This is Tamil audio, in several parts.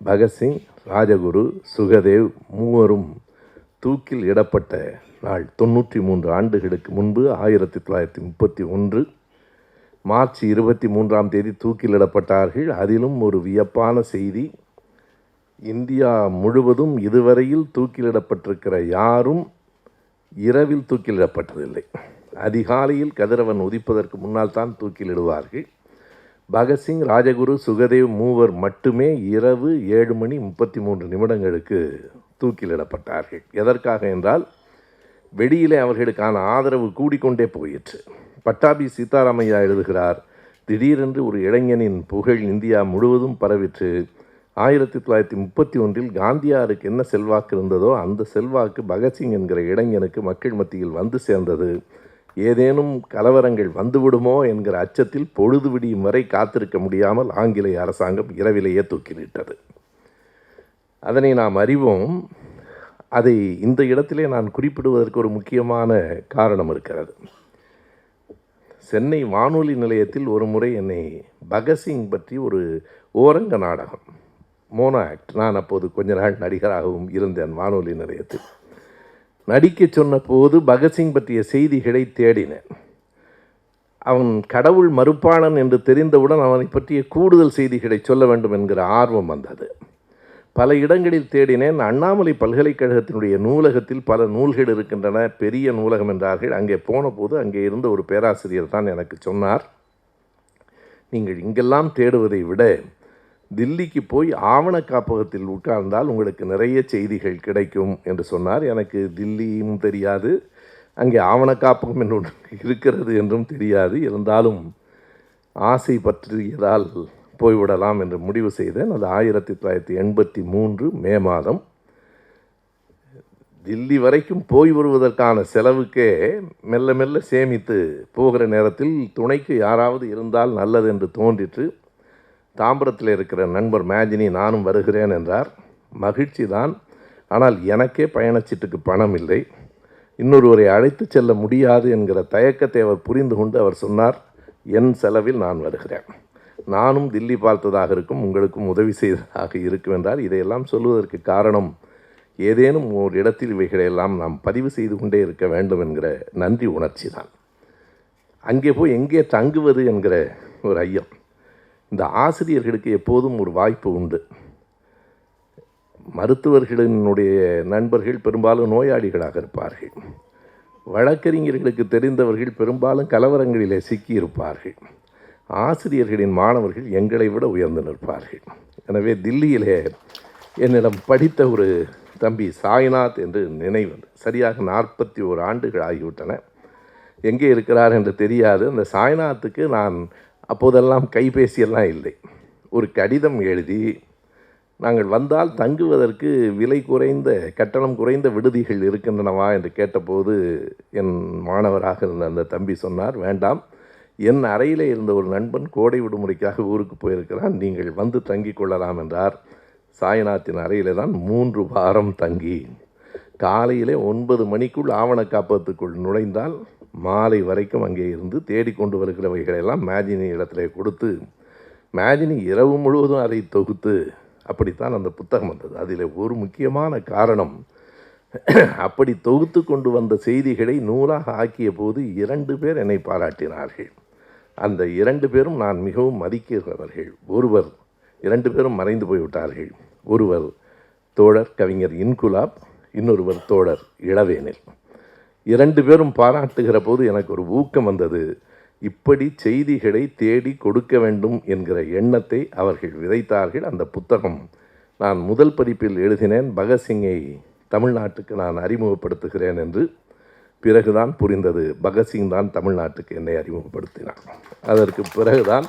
பகத்சிங், ராஜகுரு, சுகதேவ் மூவரும் தூக்கில் இடப்பட்ட நாள் 93 ஆண்டுகளுக்கு முன்பு 1931 மார்ச் 23ஆம் தேதி தூக்கிலிடப்பட்டார்கள். அதிலும் ஒரு வியப்பான செய்தி, இந்தியா முழுவதும் இதுவரையில் தூக்கிலிடப்பட்டிருக்கிற யாரும் இரவில் தூக்கிலிடப்பட்டதில்லை. அதிகாலையில் கதிரவன் உதிப்பதற்கு முன்னால் தான் தூக்கிலிடுவார்கள். பகத்சிங், ராஜகுரு, சுகதேவ் மூவர் மட்டுமே இரவு 7:33 தூக்கிலிடப்பட்டார்கள். எதற்காக என்றால், வெளியிலே அவர்களுக்கான ஆதரவு கூடிக்கொண்டே போயிற்று. பட்டாபி சீதாராமையா எழுதுகிறார், திடீரென்று ஒரு இளைஞனின் புகழ் இந்தியா முழுவதும் பரவிற்று. 1931 காந்தியாருக்கு என்ன செல்வாக்கு இருந்ததோ அந்த செல்வாக்கு பகத்சிங் என்கிற இளைஞனுக்கு மக்கள் மத்தியில் வந்து சேர்ந்தது. ஏதேனும் கலவரங்கள் வந்துவிடுமோ என்கிற அச்சத்தில் பொழுது விடியும் வரை காத்திருக்க முடியாமல் ஆங்கிலேய அரசாங்கம் இரவிலேயே தூக்கிலிட்டது. அதனை நாம் அறிவோம். அதை இந்த இடத்திலே நான் குறிப்பிடுவதற்கு ஒரு முக்கியமான காரணம் இருக்கிறது. சென்னை வானொலி நிலையத்தில் ஒரு முறை என்னை பகத்சிங் பற்றி ஒரு ஓரங்க நாடகம், மோனோ ஆக்ட், நான் அப்போது கொஞ்ச நாள் நடிகராகவும் இருந்தேன் வானொலி நிலையத்தில், நடிக்க சொன்ன போது பகத்சிங் பற்றிய செய்திகளை தேடினேன். அவன் கடவுள் மறுப்பாளன் என்று தெரிந்தவுடன் அவனை பற்றிய கூடுதல் செய்திகளை சொல்ல வேண்டும் என்கிற ஆர்வம் வந்தது. பல இடங்களில் தேடினேன். அண்ணாமலை பல்கலைக்கழகத்தினுடைய நூலகத்தில் பல நூல்கள் இருக்கின்றன, பெரிய நூலகம் என்றார்கள். அங்கே போன போது அங்கே இருந்த ஒரு பேராசிரியர் தான் எனக்கு சொன்னார், நீங்கள் இங்கெல்லாம் தேடுவதை விட தில்லிக்கு போய் ஆவண காப்பகத்தில் உட்கார்ந்தால் உங்களுக்கு நிறைய செய்திகள் கிடைக்கும் என்று சொன்னார். எனக்கு தில்லியும் தெரியாது, அங்கே ஆவண காப்பகம் என்று இருக்கிறது என்றும் தெரியாது. இருந்தாலும் ஆசை பற்றியதால் போய்விடலாம் என்று முடிவு செய்தேன். அது 1983 மே மாதம். தில்லி வரைக்கும் போய் வருவதற்கான செலவுக்கே மெல்ல மெல்ல சேமித்து போகிற நேரத்தில் துணைக்கு யாராவது இருந்தால் நல்லது என்று தோன்றிற்று. தாம்பரத்தில் இருக்கிற நண்பர் மேஜினி நானும் வருகிறேன் என்றார். மகிழ்ச்சி தான். ஆனால் எனக்கே பயணச்சீட்டுக்கு பணம் இல்லை. இன்னொருவரை அழைத்து செல்ல முடியாது என்கிற தயக்கத்தை அவர் புரிந்து கொண்டு அவர் சொன்னார், என் செலவில் நான் வருகிறேன், நானும் தில்லி பார்த்ததாக இருக்கும், உங்களுக்கும் உதவி செய்ததாக இருக்கும் என்றார். இதையெல்லாம் சொல்வதற்கு காரணம், ஏதேனும் ஒரு இடத்தில் இவைகளையெல்லாம் நாம் பதிவு செய்து கொண்டே இருக்க வேண்டும் என்கிற நன்றி உணர்ச்சி தான். அங்கே போய் எங்கே தங்குவது என்கிற ஒரு ஐயம். இந்த ஆசிரியர்களுக்கு எப்போதும் ஒரு வாய்ப்பு உண்டு. மருத்துவர்களினுடைய நண்பர்கள் பெரும்பாலும் நோயாளிகளாக இருப்பார்கள். வழக்கறிஞர்களுக்கு தெரிந்தவர்கள் பெரும்பாலும் கலவரங்களிலே சிக்கியிருப்பார்கள். ஆசிரியர்களின் மாணவர்கள் எங்களை விட உயர்ந்து நிற்பார்கள். எனவே தில்லியிலே என்னிடம் படித்த ஒரு தம்பி சாய்நாத் என்று நினைவு, சரியாக 41 ஆண்டுகள் ஆகிவிட்டன. எங்கே இருக்கிறார் என்று தெரியாது. அந்த சாய்நாத்துக்கு நான் அப்போதெல்லாம் கைபேசியெல்லாம் இல்லை. ஒரு கடிதம் எழுதி, நாங்கள் வந்தால் தங்குவதற்கு விலை குறைந்த, கட்டணம் குறைந்த விடுதிகள் இருக்கின்றனவா என்று கேட்டபோது என் மாணவராக இருந்த அந்த தம்பி சொன்னார், வேண்டாம், என் அறையில் இருந்த ஒரு நண்பன் கோடை விடுமுறைக்காக ஊருக்கு போயிருக்கிறான், நீங்கள் வந்து தங்கி கொள்ளலாம் என்றார். சாய்நாத்தின் அறையில் தான் 3 வாரம் தங்கி, காலையிலே 9 மணிக்குள் ஆவண காப்பகத்துக்குள் நுழைந்தால் மாலை வரைக்கும் அங்கே இருந்து தேடிக்கொண்டு வருகிறவைகளெல்லாம் மேஜினி இடத்துல கொடுத்து, மேஜினி இரவு முழுவதும் அதை தொகுத்து, அப்படித்தான் அந்த புத்தகம் வந்தது. அதில் ஒரு முக்கியமான காரணம், அப்படி தொகுத்து கொண்டு வந்த செய்திகளை நூலாக ஆக்கிய போது 2 பேர் என்னை பாராட்டினார்கள். அந்த 2 பேரும் நான் மிகவும் மதிக்கிறவர்கள். ஒருவர், 2 பேரும் மறைந்து போய்விட்டார்கள். ஒருவர் தோழர் கவிஞர் இன்குலாப், இன்னொருவர் தோழர் இளவேனில். 2 பேரும் பாராட்டுகிற போது எனக்கு ஒரு ஊக்கம் வந்தது. இப்படி செய்திகளை தேடி கொடுக்க வேண்டும் என்கிற எண்ணத்தை அவர்கள் விதைத்தார்கள். அந்த புத்தகம் நான் முதல் பதிப்பில் எழுதினேன், பகத்சிங்கை தமிழ்நாட்டுக்கு நான் அறிமுகப்படுத்துகிறேன் என்று. பிறகுதான் புரிந்தது, பகத்சிங் தான் தமிழ்நாட்டுக்கு என்னை அறிமுகப்படுத்தினார். அதற்கு பிறகுதான்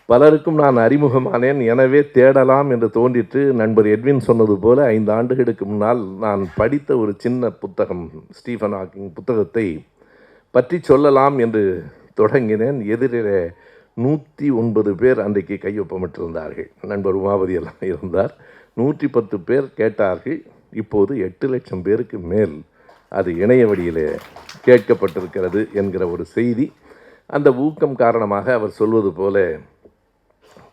பலருக்கும் நான் அறிமுகமானேன். எனவே தேடலாம் என்று தோன்றிற்று. நண்பர் எட்வின் சொன்னது போல 5 ஆண்டுகளுக்கு முன்னால் நான் படித்த ஒரு சின்ன புத்தகம், ஸ்டீஃபன் ஹாக்கிங் புத்தகத்தை பற்றி சொல்லலாம் என்று தொடங்கினேன். எதிரிலே 109 பேர் அன்றைக்கு கையொப்பமிட்டிருந்தார்கள். நண்பர் உமாபதி எல்லாம் இருந்தார். 110 பேர் கேட்டார்கள். இப்போது 8 லட்சம் பேருக்கு மேல் அது இணைய வழியிலே கேட்கப்பட்டிருக்கிறது என்கிற ஒரு செய்தி. அந்த ஊக்கம் காரணமாக அவர் சொல்வது போல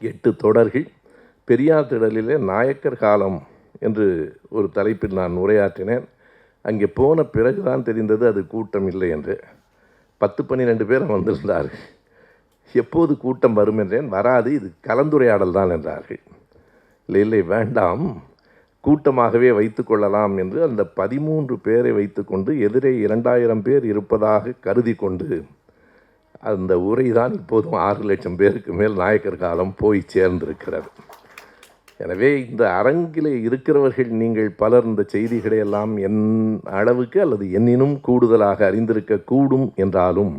8 தொடர்கள், பெரியார் திடலிலே நாயக்கர் காலம் என்று ஒரு தலைப்பில் நான் உரையாற்றினேன். அங்கே போன பிறகுதான் தெரிந்தது அது கூட்டம் இல்லை என்று. 10-12 பேர் வந்திருந்தார்கள். எப்போது கூட்டம் வரும் என்றேன். வராது, இது கலந்துரையாடல் தான் என்றார்கள். இல்லை வேண்டாம், கூட்டமாகவே வைத்து கொள்ளலாம் என்று அந்த 13 பேரை வைத்துக்கொண்டு எதிரே 2000 பேர் இருப்பதாக கருதி கொண்டு அந்த உரை தான் இப்போதும் 6 லட்சம் பேருக்கு மேல் நாயக்கர் காலம் போய் சேர்ந்திருக்கிறது. எனவே இந்த அரங்கிலே இருக்கிறவர்கள் நீங்கள் பலர் இந்த செய்திகளை எல்லாம் என் அளவுக்கு அல்லது என்னினும் கூடுதலாக அறிந்திருக்கக்கூடும் என்றாலும்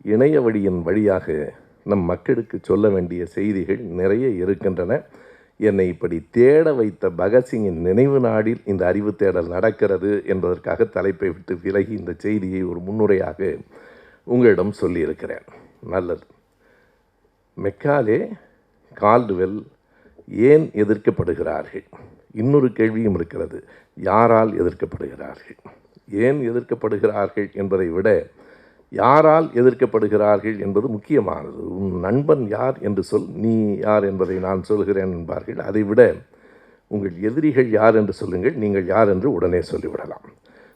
இணைய வழியின் வழியாக நம் மக்களுக்கு சொல்ல வேண்டிய செய்திகள் நிறைய இருக்கின்றன. என்னை இப்படி தேட வைத்த பகத்சிங்கின் நினைவு நாடில் இந்த அறிவு தேடல் நடக்கிறது என்பதற்காக தலைப்பை விட்டு விலகி இந்த செய்தியை ஒரு முன்னுரையாக உங்களிடம் சொல்லியிருக்கிறேன். நல்லது. மெக்காலே, கால்டுவெல் ஏன் எதிர்க்கப்படுகிறார்கள்? இன்னொரு கேள்வியும் இருக்கிறது. யாரால் எதிர்க்கப்படுகிறார்கள்? ஏன் எதிர்க்கப்படுகிறார்கள் என்பதை விட யாரால் எதிர்க்கப்படுகிறார்கள் என்பது முக்கியமானது. உன் நண்பன் யார் என்று சொல், நீ யார் என்பதை நான் சொல்கிறேன் என்பார்கள். அதைவிட உங்கள் எதிரிகள் யார் என்று சொல்லுங்கள், நீங்கள் யார் என்று உடனே சொல்லிவிடலாம்.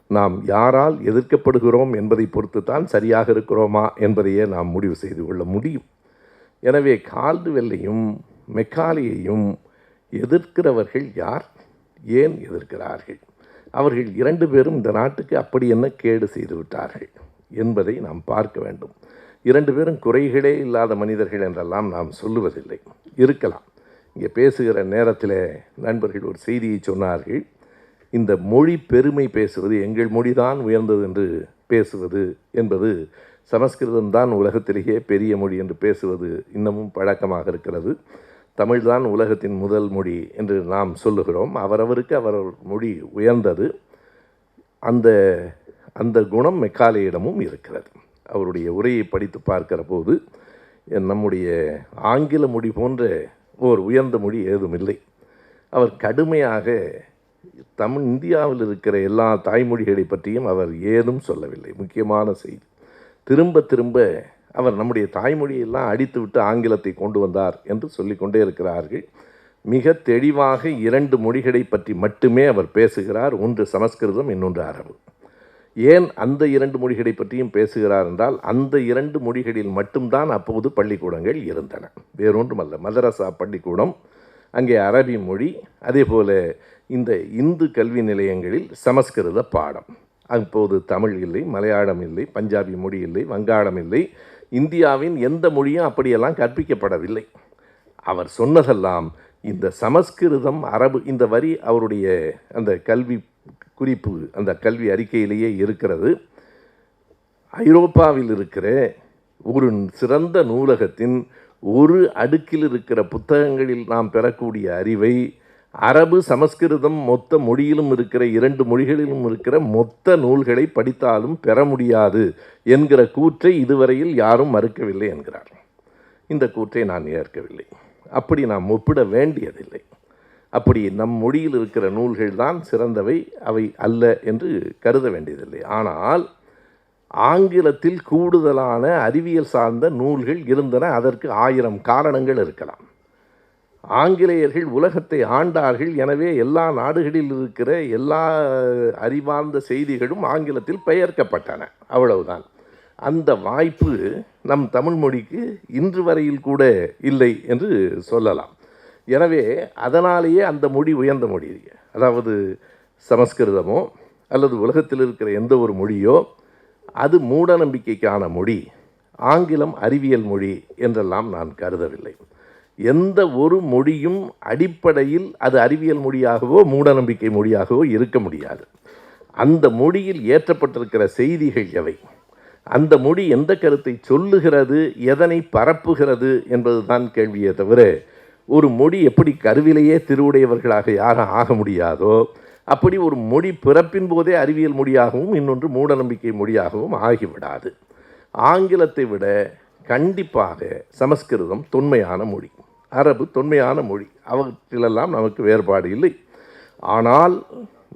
நாம் யாரால் எதிர்க்கப்படுகிறோம் என்பதை பொறுத்து தான் சரியாக இருக்கிறோமா என்பதையே நாம் முடிவு செய்து கொள்ள முடியும். எனவே கால்டுவெல்லையும் மெக்காலேயையும் எதிர்க்கிறவர்கள் யார்? ஏன் எதிர்க்கிறார்கள்? அவர்கள் 2 பேரும் இந்த நாட்டுக்கு அப்படி என்ன கேடு செய்து விட்டார்கள் என்பதை நாம் பார்க்க வேண்டும். 2 பேரும் குறைகளே இல்லாத மனிதர்கள் என்றெல்லாம் நாம் சொல்லுவதில்லை. இருக்கலாம். இங்கே பேசுகிற நேரத்தில் நண்பர்கள் ஒரு செய்தியை சொன்னார்கள். இந்த மொழி பெருமை பேசுவது, எங்கள் மொழி தான் உயர்ந்தது என்று பேசுவது என்பது, சமஸ்கிருதம்தான் உலகத்திலேயே பெரிய மொழி என்று பேசுவது இன்னமும் பழக்கமாக இருக்கிறது. தமிழ்தான் உலகத்தின் முதல் மொழி என்று நாம் சொல்லுகிறோம். அவரவருக்கு அவரவர் மொழி உயர்ந்தது. அந்த குணம் மெக்காலேயிடமும் இருக்கிறது. அவருடைய உரையை படித்து பார்க்கிற போது நம்முடைய ஆங்கில மொழி போன்ற ஓர் உயர்ந்த மொழி ஏதும் இல்லை. அவர் கடுமையாக இந்தியாவில் இருக்கிற எல்லா தாய்மொழிகளை பற்றியும் அவர் ஏதும் சொல்லவில்லை. முக்கியமான செய்தி. திரும்ப திரும்ப அவர் நம்முடைய தாய்மொழியெல்லாம் அடித்துவிட்டு ஆங்கிலத்தை கொண்டு வந்தார் என்று சொல்லிக்கொண்டே இருக்கிறார்கள். மிக தெளிவாக 2 மொழிகளை பற்றி மட்டுமே அவர் பேசுகிறார். ஒன்று சமஸ்கிருதம், இன்னொன்று அரபு. ஏன் அந்த 2 மொழிகளை பற்றியும் பேசுகிறார் என்றால், அந்த 2 மொழிகளில் மட்டும்தான் அப்போது பள்ளிக்கூடங்கள் இருந்தன. வேறொன்றுமல்ல. மதரசா பள்ளிக்கூடம், அங்கே அரபி மொழி, அதே போல் இந்த இந்து கல்வி நிலையங்களில் சமஸ்கிருத பாடம். அப்போது தமிழ் இல்லை, மலையாளம் இல்லை, பஞ்சாபி மொழி இல்லை, வங்காளம் இல்லை. இந்தியாவின் எந்த மொழியும் அப்படியெல்லாம் கற்பிக்கப்படவில்லை. அவர் சொன்னதெல்லாம் இந்த சமஸ்கிருதம், அரபு. இந்த வரி அவருடைய அந்த கல்வி குறிப்பு, அந்த கல்வி அறிக்கையிலேயே இருக்கிறது. ஐரோப்பாவில் இருக்கிற ஒரு சிறந்த நூலகத்தின் ஒரு அடுக்கில் இருக்கிற புத்தகங்களில் நாம் பெறக்கூடிய அறிவை அரபு, சமஸ்கிருதம் மொத்த மொழியிலும் இருக்கிற 2 மொழிகளிலும் இருக்கிற மொத்த நூல்களை படித்தாலும் பெற முடியாது என்கிற கூற்றை இதுவரையில் யாரும் மறுக்கவில்லை என்கிறார். இந்த கூற்றை நான் ஏற்கவில்லை. அப்படி நாம் ஒப்பிட வேண்டியதில்லை. அப்படி நம் மொழியில் இருக்கிற நூல்கள் தான் சிறந்தவை, அவை அல்ல என்று கருத வேண்டியதில்லை. ஆனால் ஆங்கிலத்தில் கூடுதலான அறிவியல் சார்ந்த நூல்கள் இருந்தன. அதற்கு 1000 காரணங்கள் இருக்கலாம். ஆங்கிலேயர்கள் உலகத்தை ஆண்டார்கள். எனவே எல்லா நாடுகளில் இருக்கிற எல்லா அறிவார்ந்த செய்திகளும் ஆங்கிலத்தில் பெயர்க்கப்பட்டன. அவ்வளவுதான். அந்த வாய்ப்பு நம் தமிழ் மொழிக்கு இன்று வரையில் கூட இல்லை என்று சொல்லலாம். எனவே அதனாலேயே அந்த மொழி உயர்ந்த மொழி. அதாவது சமஸ்கிருதமோ அல்லது உலகத்தில் இருக்கிற எந்த ஒரு மொழியோ அது மூட நம்பிக்கைக்கான மொழி, ஆங்கிலம் அறிவியல் மொழி என்றெல்லாம் நான் கருதவில்லை. எந்த ஒரு மொழியும் அடிப்படையில் அது அறிவியல் மொழியாகவோ மூடநம்பிக்கை மொழியாகவோ இருக்க முடியாது. அந்த மொழியில் ஏற்றப்பட்டிருக்கிற செய்திகள் எவை, அந்த மொழி எந்த கருத்தை சொல்லுகிறது, எதனை பரப்புகிறது என்பதுதான் கேள்வியே தவிர, ஒரு மொழி எப்படி கருவிலேயே திருவுடையவர்களாக யாரும் ஆக முடியாதோ அப்படி ஒரு மொழி பிறப்பின் போதே அறிவியல் மொழியாகவும் இன்னொன்று மூடநம்பிக்கை மொழியாகவும் ஆகிவிடாது. ஆங்கிலத்தை விட கண்டிப்பாக சமஸ்கிருதம் தொன்மையான மொழி, அரபு தொன்மையான மொழி. அவற்றிலெல்லாம் நமக்கு வேறுபாடு இல்லை. ஆனால்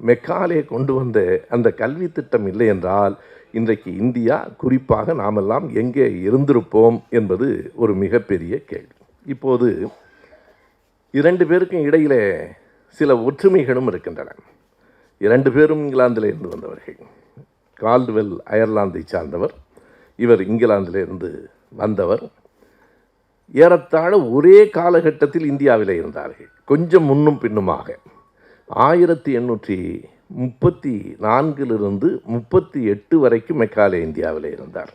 மெக்காலே கொண்டு வந்த அந்த கல்வி திட்டம் இல்லை என்றால் இன்றைக்கு இந்தியா, குறிப்பாக நாமெல்லாம் எங்கே இருந்திருப்போம் என்பது ஒரு மிகப்பெரிய கேள்வி. இப்போது இரண்டு பேருக்கும் இடையிலே சில ஒற்றுமைகளும் இருக்கின்றன. இரண்டு பேரும் இங்கிலாந்தில் இருந்து வந்தவர்கள். கால்டுவெல் அயர்லாந்தை சார்ந்தவர், இவர் இங்கிலாந்திலிருந்து வந்தவர். ஏறத்தாழ ஒரே காலகட்டத்தில் இந்தியாவில் இருந்தார்கள், கொஞ்சம் முன்னும் பின்னுமாக. 1834 38 வரைக்கும் மெக்காலே இந்தியாவில் இருந்தார்.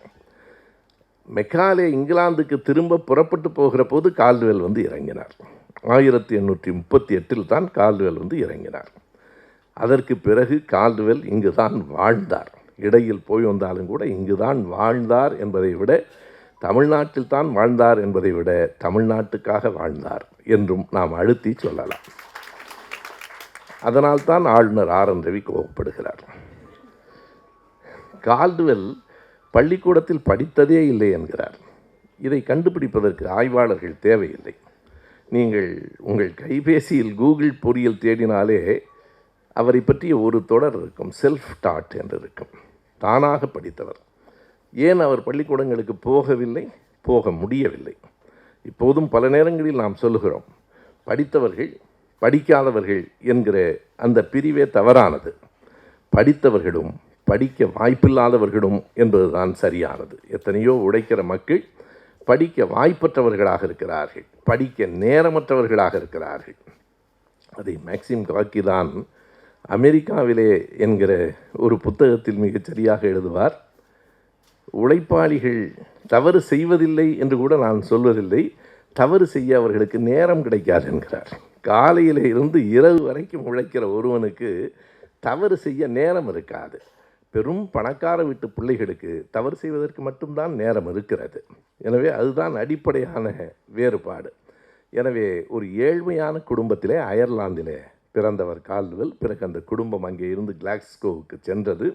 மெக்காலே இங்கிலாந்துக்கு திரும்ப புறப்பட்டு போகிற போது கால்டுவெல் வந்து இறங்கினார். 1838 தான் கால்டுவெல் வந்து இறங்கினார். அதற்கு பிறகு கால்டுவெல் இங்கு தான் வாழ்ந்தார். இடையில் போய் வந்தாலும் கூட இங்கு தான் வாழ்ந்தார் என்பதை விட, தமிழ்நாட்டில் தான் வாழ்ந்தார் என்பதை விட தமிழ்நாட்டுக்காக வாழ்ந்தார் என்றும் நாம் அழுத்தி சொல்லலாம். அதனால்தான் ஆளுநர் ஆர்.என். ரவி கோபப்படுகிறார். கால்டுவெல் பள்ளிக்கூடத்தில் படித்ததே இல்லை என்கிறார். இதை கண்டுபிடிப்பதற்கு ஆய்வாளர்கள் தேவையில்லை. நீங்கள் உங்கள் கைபேசியில் கூகுள் பொறியியல் தேடினாலே அவரை பற்றிய ஒரு தொடர் இருக்கும், செல்ஃப் டாட் என்று இருக்கும். தானாக படித்தவர். ஏன் அவர் பள்ளிக்கூடங்களுக்கு போகவில்லை, போக முடியவில்லை? இப்போதும் பல நேரங்களில் நாம் சொல்லுகிறோம், படித்தவர்கள் படிக்காதவர்கள் என்கிற அந்த பிரிவே தவறானது. படித்தவர்களும் படிக்க வாய்ப்பில்லாதவர்களும் என்பதுதான் சரியானது. எத்தனையோ உழைக்கிற மக்கள் படிக்க வாய்ப்பற்றவர்களாக இருக்கிறார்கள், படிக்க நேரமற்றவர்களாக இருக்கிறார்கள். அதை மேக்சிம் காக்கி தான் அமெரிக்காவிலே என்கிற ஒரு புத்தகத்தில் மிகச் சரியாக எழுதுவார். உழைப்பாளிகள் தவறு செய்வதில்லை என்று கூட நான் சொல்வதில்லை, தவறு செய்ய அவர்களுக்கு நேரம் கிடைக்காது என்கிறார். காலையில் இருந்து இரவு வரைக்கும் உழைக்கிற ஒருவனுக்கு தவறு செய்ய நேரம் இருக்காது. பெரும் பணக்கார வீட்டு பிள்ளைகளுக்கு தவறு செய்வதற்கு மட்டும்தான் நேரம் இருக்கிறது. எனவே அதுதான் அடிப்படையான வேறுபாடு. எனவே ஒரு ஏழ்மையான குடும்பத்திலே அயர்லாந்திலே பிறந்தவர் கால்டுவெல். பிறகு அந்த குடும்பம் அங்கே இருந்து கிளாஸ்கோவுக்கு சென்றது.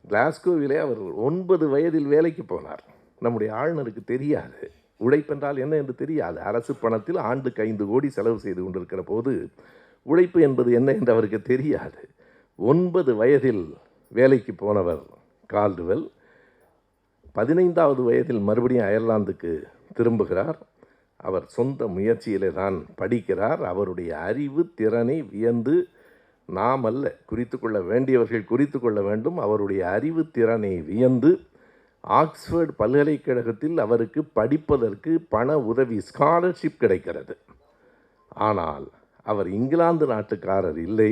கிளாஸ்கோவிலே அவர் 9 வயதில் வேலைக்கு போனார். நம்முடைய ஆளுநருக்கு தெரியாது, உழைப்பென்றால் என்ன என்று தெரியாது. அரசு பணத்தில் ஆண்டுக்கு 5 கோடி செலவு செய்து கொண்டிருக்கிற போது உழைப்பு என்பது என்ன என்று அவருக்கு தெரியாது. 9 வயதில் வேலைக்கு போனவர் கால்டுவெல் 15வது வயதில் மறுபடியும் அயர்லாந்துக்கு திரும்புகிறார். அவர் சொந்த முயற்சியிலே தான் படிக்கிறார். அவருடைய அறிவு திறனை வியந்து நாம் அல்ல, குறித்து கொள்ள வேண்டியவர்கள் குறித்து கொள்ள வேண்டும். அவருடைய அறிவு திறனை வியந்து ஆக்ஸ்ஃபோர்டு பல்கலைக்கழகத்தில் அவருக்கு படிப்பதற்கு பண உதவி, ஸ்காலர்ஷிப் கிடைக்கிறது. ஆனால் அவர் இங்கிலாந்து நாட்டுக்காரர் இல்லை,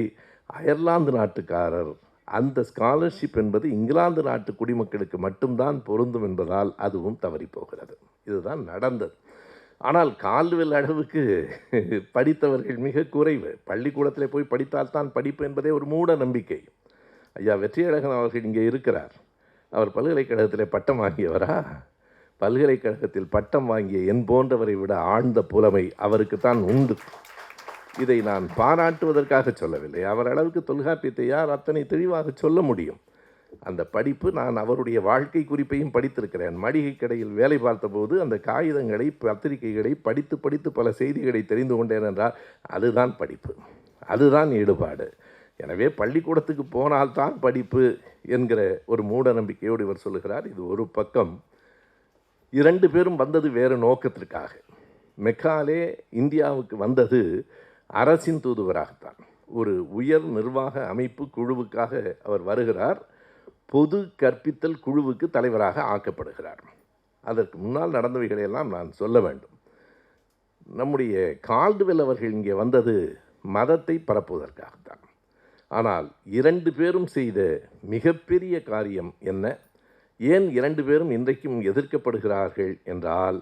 அயர்லாந்து நாட்டுக்காரர். அந்த ஸ்காலர்ஷிப் என்பது இங்கிலாந்து நாட்டு குடிமக்களுக்கு மட்டும்தான் பொருந்தும் என்பதால் அதுவும் தவறி போகிறது. இதுதான் நடந்தது. ஆனால் கால்டுவெல் அளவுக்கு படித்தவர்கள் மிக குறைவு. பள்ளிக்கூடத்தில் போய் படித்தால்தான் படிப்பு என்பதே ஒரு மூட நம்பிக்கை. ஐயா வெற்றியழகன் அவர்கள் இங்கே இருக்கிறார். அவர் பல்கலைக்கழகத்தில் பட்டம் வாங்கியவரா? பல்கலைக்கழகத்தில் பட்டம் வாங்கிய என் போன்றவரை விட ஆழ்ந்த புலமை அவருக்குத்தான் உண்டு. இதை நான் பாராட்டுவதற்காக சொல்லவில்லை. அவர் அளவுக்கு தொல்காப்பியத்தை யார் அத்தனை தெளிவாக சொல்ல முடியும்? அந்த படிப்பு, நான் அவருடைய வாழ்க்கை குறிப்பையும் படித்திருக்கிறேன். மளிகை கடையில் வேலை பார்த்தபோது அந்த காகிதங்களை, பத்திரிகைகளை படித்து படித்து பல செய்திகளை தெரிந்து கொண்டேன் என்றால் அதுதான் படிப்பு, அதுதான் ஈடுபாடு. எனவே பள்ளிக்கூடத்துக்கு போனால்தான் படிப்பு என்கிற ஒரு மூட நம்பிக்கையோடு இவர் சொல்லுகிறார். இது ஒரு பக்கம். 2 பேரும் வந்தது வேறு நோக்கத்திற்காக. மெக்காலே இந்தியாவுக்கு வந்தது அரசின் தூதுவராகத்தான். ஒரு உயர் நிர்வாக அமைப்பு குழுவுக்காக அவர் வருகிறார். பொது கற்பித்தல் குழுவுக்கு தலைவராக ஆக்கப்படுகிறார். அதற்கு முன்னால் நடந்தவைகளையெல்லாம் நான் சொல்ல வேண்டும். நம்முடைய கால்டுவெல் அவர்கள் இங்கே வந்தது மதத்தை பரப்புவதற்காகத்தான். ஆனால் 2 பேரும் செய்த மிகப்பெரிய காரியம் என்ன? ஏன் 2 பேரும் இன்றைக்கும் எதிர்க்கப்படுகிறார்கள் என்றால்,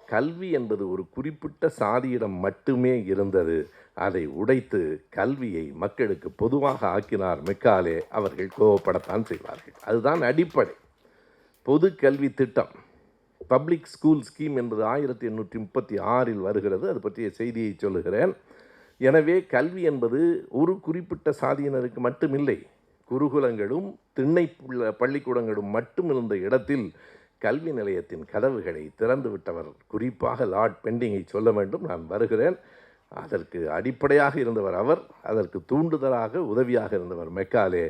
கல்வி என்பது ஒரு குறிப்பிட்ட சாதியிடம் மட்டுமே இருந்தது. அதை உடைத்து கல்வியை மக்களுக்கு பொதுவாக ஆக்கினார் மெக்காலே. அவர்கள் கோவப்படத்தான் செய்வார்கள். அதுதான் அடிப்படை. பொது கல்வி திட்டம், பப்ளிக் ஸ்கூல் ஸ்கீம் என்பது 1836 வருகிறது. அது பற்றிய செய்தியை சொல்லுகிறேன். எனவே கல்வி என்பது ஒரு குறிப்பிட்ட சாதியினருக்கு மட்டுமில்லை. குருகுலங்களும் திண்ணை பள்ளிக்கூடங்களும் மட்டும் இருந்த இடத்தில் கல்வி நிலையத்தின் கதவுகளை திறந்து விட்டவர் குறிப்பாக லார்ட் பெண்டிங்கை சொல்ல வேண்டும். நான் வருகிறேன். அதற்கு அடிப்படையாக இருந்தவர் அவர், அதற்கு தூண்டுதலாக உதவியாக இருந்தவர் மெக்காலே.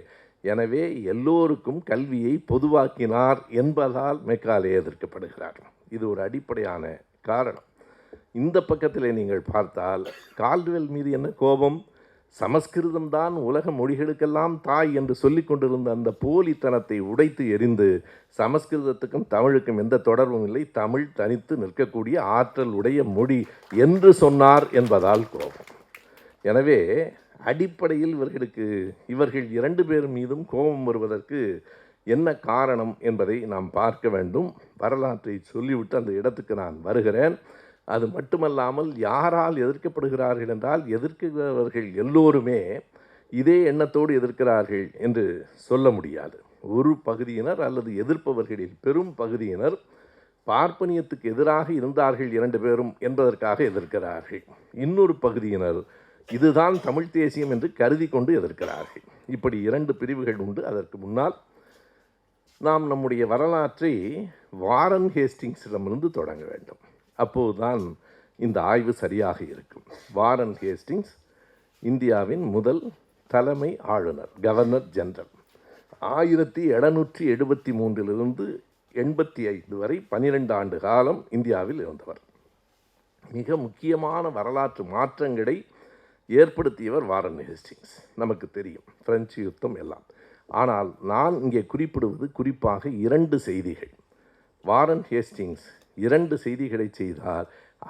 எனவே எல்லோருக்கும் கல்வியை பொதுவாக்கினார் என்பதால் மெக்காலே எதிர்க்கப்படுகிறார். இது ஒரு அடிப்படையான காரணம். இந்த பக்கத்தில் நீங்கள் பார்த்தால் கால்டுவெல் மீது என்ன கோபம்? சமஸ்கிருதம் தான் உலக மொழிகளுக்கெல்லாம் தாய் என்று சொல்லிக் கொண்டிருந்த அந்த போலித்தனத்தை உடைத்து எறிந்து சமஸ்கிருதத்துக்கும் தமிழுக்கும் எந்த தொடர்பும் இல்லை, தமிழ் தனித்து நிற்கக்கூடிய ஆற்றல் உடைய மொழி என்று சொன்னார் என்பதால் கோபம். எனவே அடிப்படையில் இவர்கள் 2 பேர் மீதும் கோபம் வருவதற்கு என்ன காரணம் என்பதை நாம் பார்க்க வேண்டும். வரலாற்றை சொல்லிவிட்டு அந்த இடத்துக்கு நான் வருகிறேன். அது மட்டுமல்லாமல் யாரால் எதிர்க்கப்படுகிறார்கள் என்றால், எதிர்க்கிறவர்கள் எல்லோருமே இதே எண்ணத்தோடு எதிர்க்கிறார்கள் என்று சொல்ல முடியாது. ஒரு பகுதியினர் அல்லது எதிர்ப்பவர்களில் பெரும் பகுதியினர் பார்ப்பனியத்துக்கு எதிராக இருந்தார்கள் 2 பேரும் என்பதற்காக எதிர்க்கிறார்கள். இன்னொரு பகுதியினர் இதுதான் தமிழ் தேசியம் என்று கருதி கொண்டு எதிர்க்கிறார்கள். இப்படி 2 பிரிவுகள் உண்டு. அதற்கு முன்னால் நாம் நம்முடைய வரலாற்றை வாரன் ஹேஸ்டிங்ஸிடமிருந்து தொடங்க வேண்டும். அப்போதுதான் இந்த ஆய்வு சரியாக இருக்கும். வாரன் ஹேஸ்டிங்ஸ் இந்தியாவின் முதல் தலைமை ஆளுநர், கவர்னர் ஜெனரல். 1773 85 வரை 12 ஆண்டு காலம் இந்தியாவில் இருந்தவர். மிக முக்கியமான வரலாற்று மாற்றங்களை ஏற்படுத்தியவர் வாரன் ஹேஸ்டிங்ஸ். நமக்கு தெரியும், பிரெஞ்சு யுத்தம் எல்லாம். ஆனால் நான் இங்கே குறிப்பிடுவது குறிப்பாக 2 செய்திகள். வாரன் ஹேஸ்டிங்ஸ் 2 செய்திகளை செய்தார்.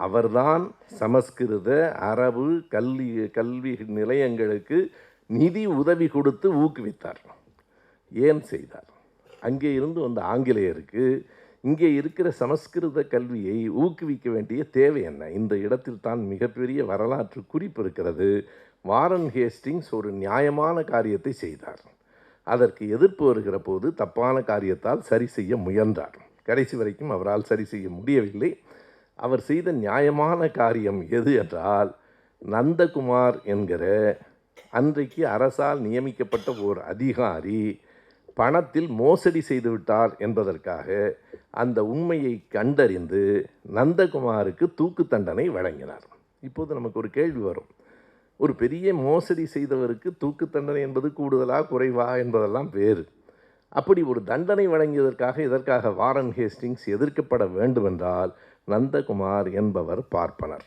அவர்தான் சமஸ்கிருத அரபு கல்வி நிலையங்களுக்கு நிதி உதவி கொடுத்து ஊக்குவித்தார். ஏன் செய்தார்? அங்கே இருந்து வந்த ஆங்கிலேயருக்கு இங்கே இருக்கிற சமஸ்கிருத கல்வியை ஊக்குவிக்க வேண்டிய தேவை என்ன? இந்த இடத்தில் தான் மிகப்பெரிய வரலாற்று குறிப்பு இருக்கிறது. வாரன் ஹேஸ்டிங்ஸ் ஒரு நியாயமான காரியத்தை செய்தார். அதற்கு எதிர்ப்பு வருகிற போது தப்பான காரியத்தால் சரி செய்ய முயன்றார். கடைசி வரைக்கும் அவரால் சரி செய்ய முடியவில்லை. அவர் செய்த நியாயமான காரியம் எது என்றால், நந்தகுமார் என்கிற அன்றைக்கு அரசால் நியமிக்கப்பட்ட ஓர் அதிகாரி பணத்தில் மோசடி செய்துவிட்டார் என்பதற்காக அந்த உண்மையை கண்டறிந்து நந்தகுமாருக்கு தூக்கு தண்டனை வழங்கினார். இப்போது நமக்கு ஒரு கேள்வி வரும், ஒரு பெரிய மோசடி செய்தவருக்கு தூக்கு தண்டனை என்பது கூடுதலா குறைவா என்பதெல்லாம் வேறு. அப்படி ஒரு தண்டனை வழங்கியதற்காக இதற்காக வாரன் ஹேஸ்டிங்ஸ் எதிர்க்கப்பட வேண்டுமென்றால் நந்தகுமார் என்பவர் பார்ப்பனர்.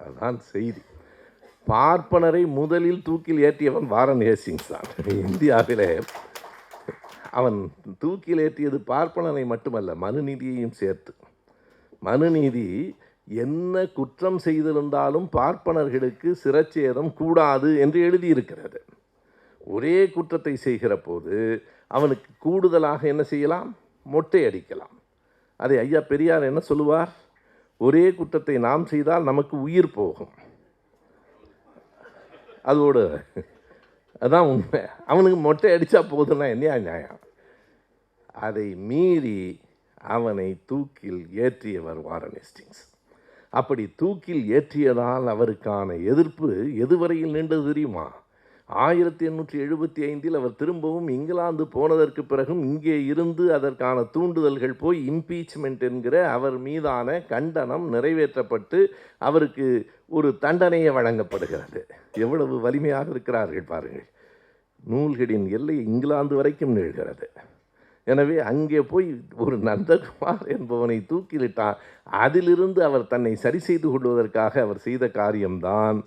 அதுதான் செய்தி. பார்ப்பனரை முதலில் தூக்கில் ஏற்றியவன் வாரன் ஹேஸ்டிங்ஸ் தான். இந்தியாவிலே அவன் தூக்கில் ஏற்றியது பார்ப்பனரை மட்டுமல்ல, மனுநீதியையும் சேர்த்து. மனுநீதி என்ன குற்றம் செய்திருந்தாலும் பார்ப்பனர்களுக்கு சிரச்சேதம் கூடாது என்று எழுதியிருக்கிறது. ஒரே குற்றத்தை செய்கிற போது அவனுக்கு கூடுதலாக என்ன செய்யலாம்? மொட்டை அடிக்கலாம். அதை ஐயா பெரியார் என்ன சொல்லுவார்? ஒரே குற்றத்தை நாம் செய்தால் நமக்கு உயிர் போகும். அதோடு அதான் உண்மை. அவனுக்கு மொட்டை அடித்தா போதுன்னா என்ன நியாயம்? அதை மீறி அவனை தூக்கில் ஏற்றியவர் வாரன் ஹேஸ்டிங்ஸ். அப்படி தூக்கில் ஏற்றியதால் அவருக்கான எதிர்ப்பு எதுவரையில் நீண்டது தெரியுமா? 1875 அவர் திரும்பவும் இங்கிலாந்து போனதற்கு பிறகும் இங்கே இருந்து அதற்கான தூண்டுதல்கள் போய் இம்பீச்மெண்ட் என்கிற அவர் மீதான கண்டனம் நிறைவேற்றப்பட்டு அவருக்கு ஒரு தண்டனையை வழங்கப்படுகிறது. எவ்வளவு வலிமையாக இருக்கிறார்கள் பாருங்கள். நூல்களின் எல்லை இங்கிலாந்து வரைக்கும் நீள்கிறது. எனவே அங்கே போய் ஒரு நந்தகுமார் என்பவனை தூக்கிலிட்டார். அதிலிருந்து அவர் தன்னை சரி செய்து கொள்வதற்காக அவர் செய்த காரியம்தான்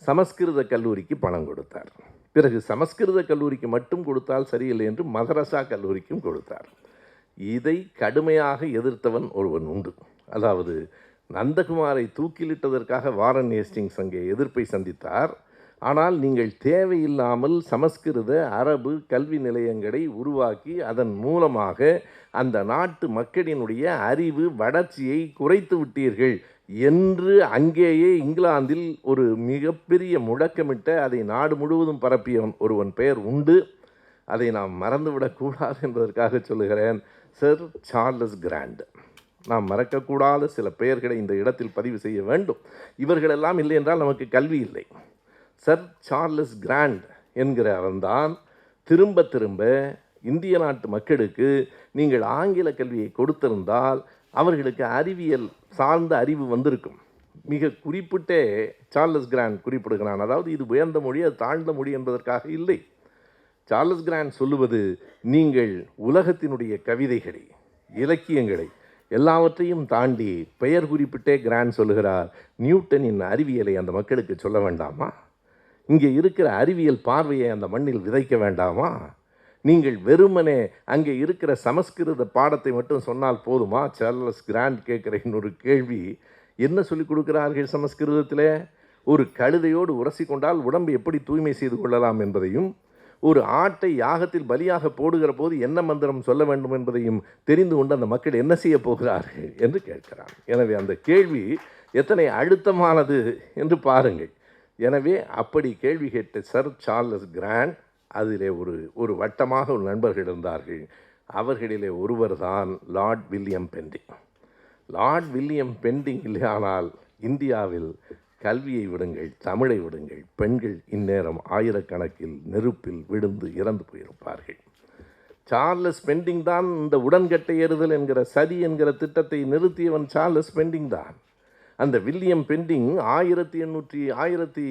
சமஸ்கிருத கல்லூரிக்கு பணம் கொடுத்தார். பிறகு சமஸ்கிருத கல்லூரிக்கு மட்டும் கொடுத்தால் சரியில்லை என்று மதரசா கல்லூரிக்கும் கொடுத்தார். இதை கடுமையாக எதிர்த்தவன் ஒருவன் உண்டு. அதாவது நந்தகுமாரை தூக்கிலிட்டதற்காக வாரன் ஹேஸ்டிங்ஸ் அங்கே எதிர்ப்பை சந்தித்தார். ஆனால் நீங்கள் தேவையில்லாமல் சமஸ்கிருத அரபு கல்வி நிலையங்களை உருவாக்கி அதன் மூலமாக அந்த நாட்டு மக்களினுடைய அறிவு வளர்ச்சியை குறைத்து விட்டீர்கள் என்று அங்கேயே இங்கிலாந்தில் ஒரு மிகப்பெரிய முழக்கமிட்ட, அதை நாடு முழுவதும் பரப்பிய ஒருவன் பெயர் உண்டு. அதை நாம் மறந்துவிடக்கூடாது என்பதற்காக சொல்லுகிறேன். Sir Charles Grant. நாம் மறக்கக்கூடாத சில பெயர்களை இந்த இடத்தில் பதிவு செய்ய வேண்டும். இவர்களெல்லாம் இல்லை என்றால் நமக்கு கல்வி இல்லை. சர் சார்லஸ் கிராண்ட் என்கிற அவன்தான் திரும்ப திரும்ப இந்திய நாட்டு மக்களுக்கு நீங்கள் ஆங்கில கல்வியை கொடுத்திருந்தால் அவர்களுக்கு அறிவியல் சார்ந்த அறிவு வந்திருக்கும். மிக குறிப்பிட்டே சார்லஸ் கிராண்ட் குறிப்பிடுகிறான். அதாவது இது உயர்ந்த மொழி, அது தாழ்ந்த மொழி என்பதற்காக இல்லை. சார்லஸ் கிராண்ட் சொல்லுவது, நீங்கள் உலகத்தினுடைய கவிதைகளை, இலக்கியங்களை எல்லாவற்றையும் தாண்டி பெயர் குறிப்பிட்டே கிராண்ட் சொல்லுகிறார், நியூட்டனின் அறிவியலை அந்த மக்களுக்கு சொல்ல வேண்டாமா? இங்கே இருக்கிற அறிவியல் பார்வையை அந்த மண்ணில் விதைக்க வேண்டாமா? நீங்கள் வெறுமனே அங்கே இருக்கிற சமஸ்கிருத பாடத்தை மட்டும் சொன்னால் போதுமா? சார்லஸ் கிராண்ட் கேட்குற இன்னொரு கேள்வி, என்ன சொல்லிக் கொடுக்கிறார்கள் சமஸ்கிருதத்தில்? ஒரு கழுதையோடு உரசி கொண்டால் உடம்பை எப்படி தூய்மை செய்து கொள்ளலாம் என்பதையும், ஒரு ஆட்டை யாகத்தில் பலியாக போடுகிற போது என்ன மந்திரம் சொல்ல வேண்டும் என்பதையும் தெரிந்து கொண்டு அந்த மக்கள் என்ன செய்ய போகிறார்கள் என்று கேட்கிறார். எனவே அந்த கேள்வி எத்தனை அழுத்தமானது என்று பாருங்கள். எனவே அப்படி கேள்வி கேட்ட சர் சார்லஸ் கிராண்ட், அதிலே ஒரு வட்டமாக ஒரு நண்பர்கள் இருந்தார்கள். அவர்களிலே ஒருவர் தான் Lord William bending. Lord William bending இல்லையானால் இந்தியாவில் கல்வியை விடுங்கள், தமிழை விடுங்கள், பெண்கள் இந்நேரம் ஆயிரக்கணக்கில் நெருப்பில் விழுந்து இறந்து போயிருப்பார்கள். சார்லஸ் பெண்டிங் தான் இந்த உடன்கட்டை ஏறுதல் என்கிற சதி என்கிற திட்டத்தை நிறுத்தியவன் சார்லஸ் பெண்டிங் தான். அந்த வில்லியம் பெண்டிங் 1806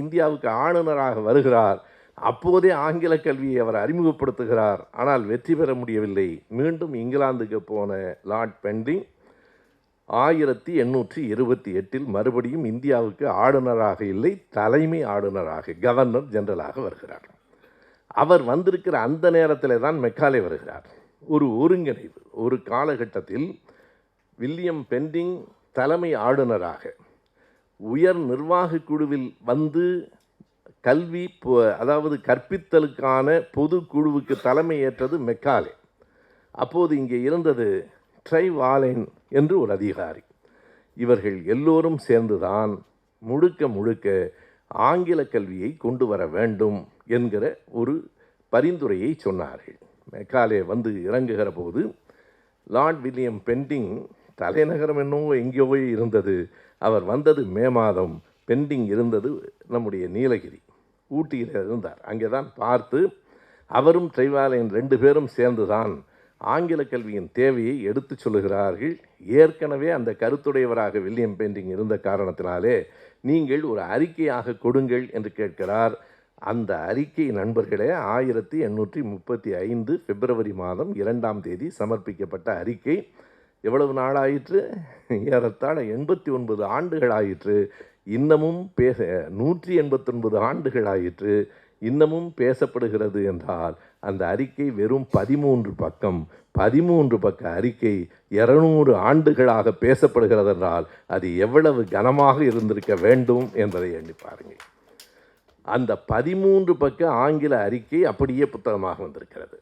இந்தியாவுக்கு ஆளுநராக வருகிறார். அப்போதே ஆங்கில கல்வியை அவர் அறிமுகப்படுத்துகிறார். ஆனால் வெற்றி பெற முடியவில்லை. மீண்டும் இங்கிலாந்துக்கு போன லார்ட் பெண்டிங் 1828 மறுபடியும் இந்தியாவுக்கு ஆளுநராக இல்லை, தலைமை ஆளுநராக, கவர்னர் ஜெனரலாக வருகிறார். அவர் வந்திருக்கிற அந்த நேரத்தில் தான் மெக்காலே வருகிறார். ஒரு ஒருங்கிணைவு. ஒரு காலகட்டத்தில் வில்லியம் பெண்டிங் தலைமை ஆளுநராக உயர் நிர்வாக குழுவில் வந்து கல்வி, அதாவது கற்பித்தலுக்கான பொது குழுவுக்கு தலைமை ஏற்றது மெக்காலே. அப்போது இங்கே இருந்தது ட்ரைவாலென் என்று ஒரு அதிகாரி. இவர்கள் எல்லோரும் சேர்ந்துதான் முழுக்க ஆங்கில கல்வியை கொண்டு வர வேண்டும் என்கிற ஒரு பரிந்துரையை சொன்னார்கள். மெக்காலே வந்து இறங்குகிற போது லார்ட் வில்லியம் பெண்டிங் தலைநகரம் என்னவோ எங்கேயோ இருந்தது. அவர் வந்தது மே மாதம். பெண்டிங் இருந்தது நம்முடைய நீலகிரி, ஊட்டியில் இருந்தார். அங்கே தான் பார்த்து அவரும் ட்ரைவாலென் 2 பேரும் சேர்ந்து தான் ஆங்கில கல்வியின் தேவையை எடுத்து சொல்லுகிறார்கள். ஏற்கனவே அந்த கருத்துடையவராக வில்லியம் பெண்டிங் இருந்த காரணத்தினாலே நீங்கள் ஒரு அறிக்கையாக கொடுங்கள் என்று கேட்கிறார். அந்த அறிக்கை நண்பர்களே 1835 பிப்ரவரி மாதம் 2ஆம் தேதி சமர்ப்பிக்கப்பட்ட அறிக்கை. எவ்வளவு நாளாயிற்று? ஏறத்தாழ 89 ஆண்டுகள் ஆயிற்று. இன்னமும் 189 ஆண்டுகள் ஆயிற்று. இன்னமும் பேசப்படுகிறது என்றால் அந்த அறிக்கை வெறும் 13 பக்கம். 13 பக்க அறிக்கை 200 ஆண்டுகளாக பேசப்படுகிறது என்றால் அது எவ்வளவு கனமாக இருந்திருக்க வேண்டும் என்பதை எண்ணி பாருங்கள். அந்த 13 பக்க ஆங்கில அறிக்கை அப்படியே புத்தகமாக வந்திருக்கிறது.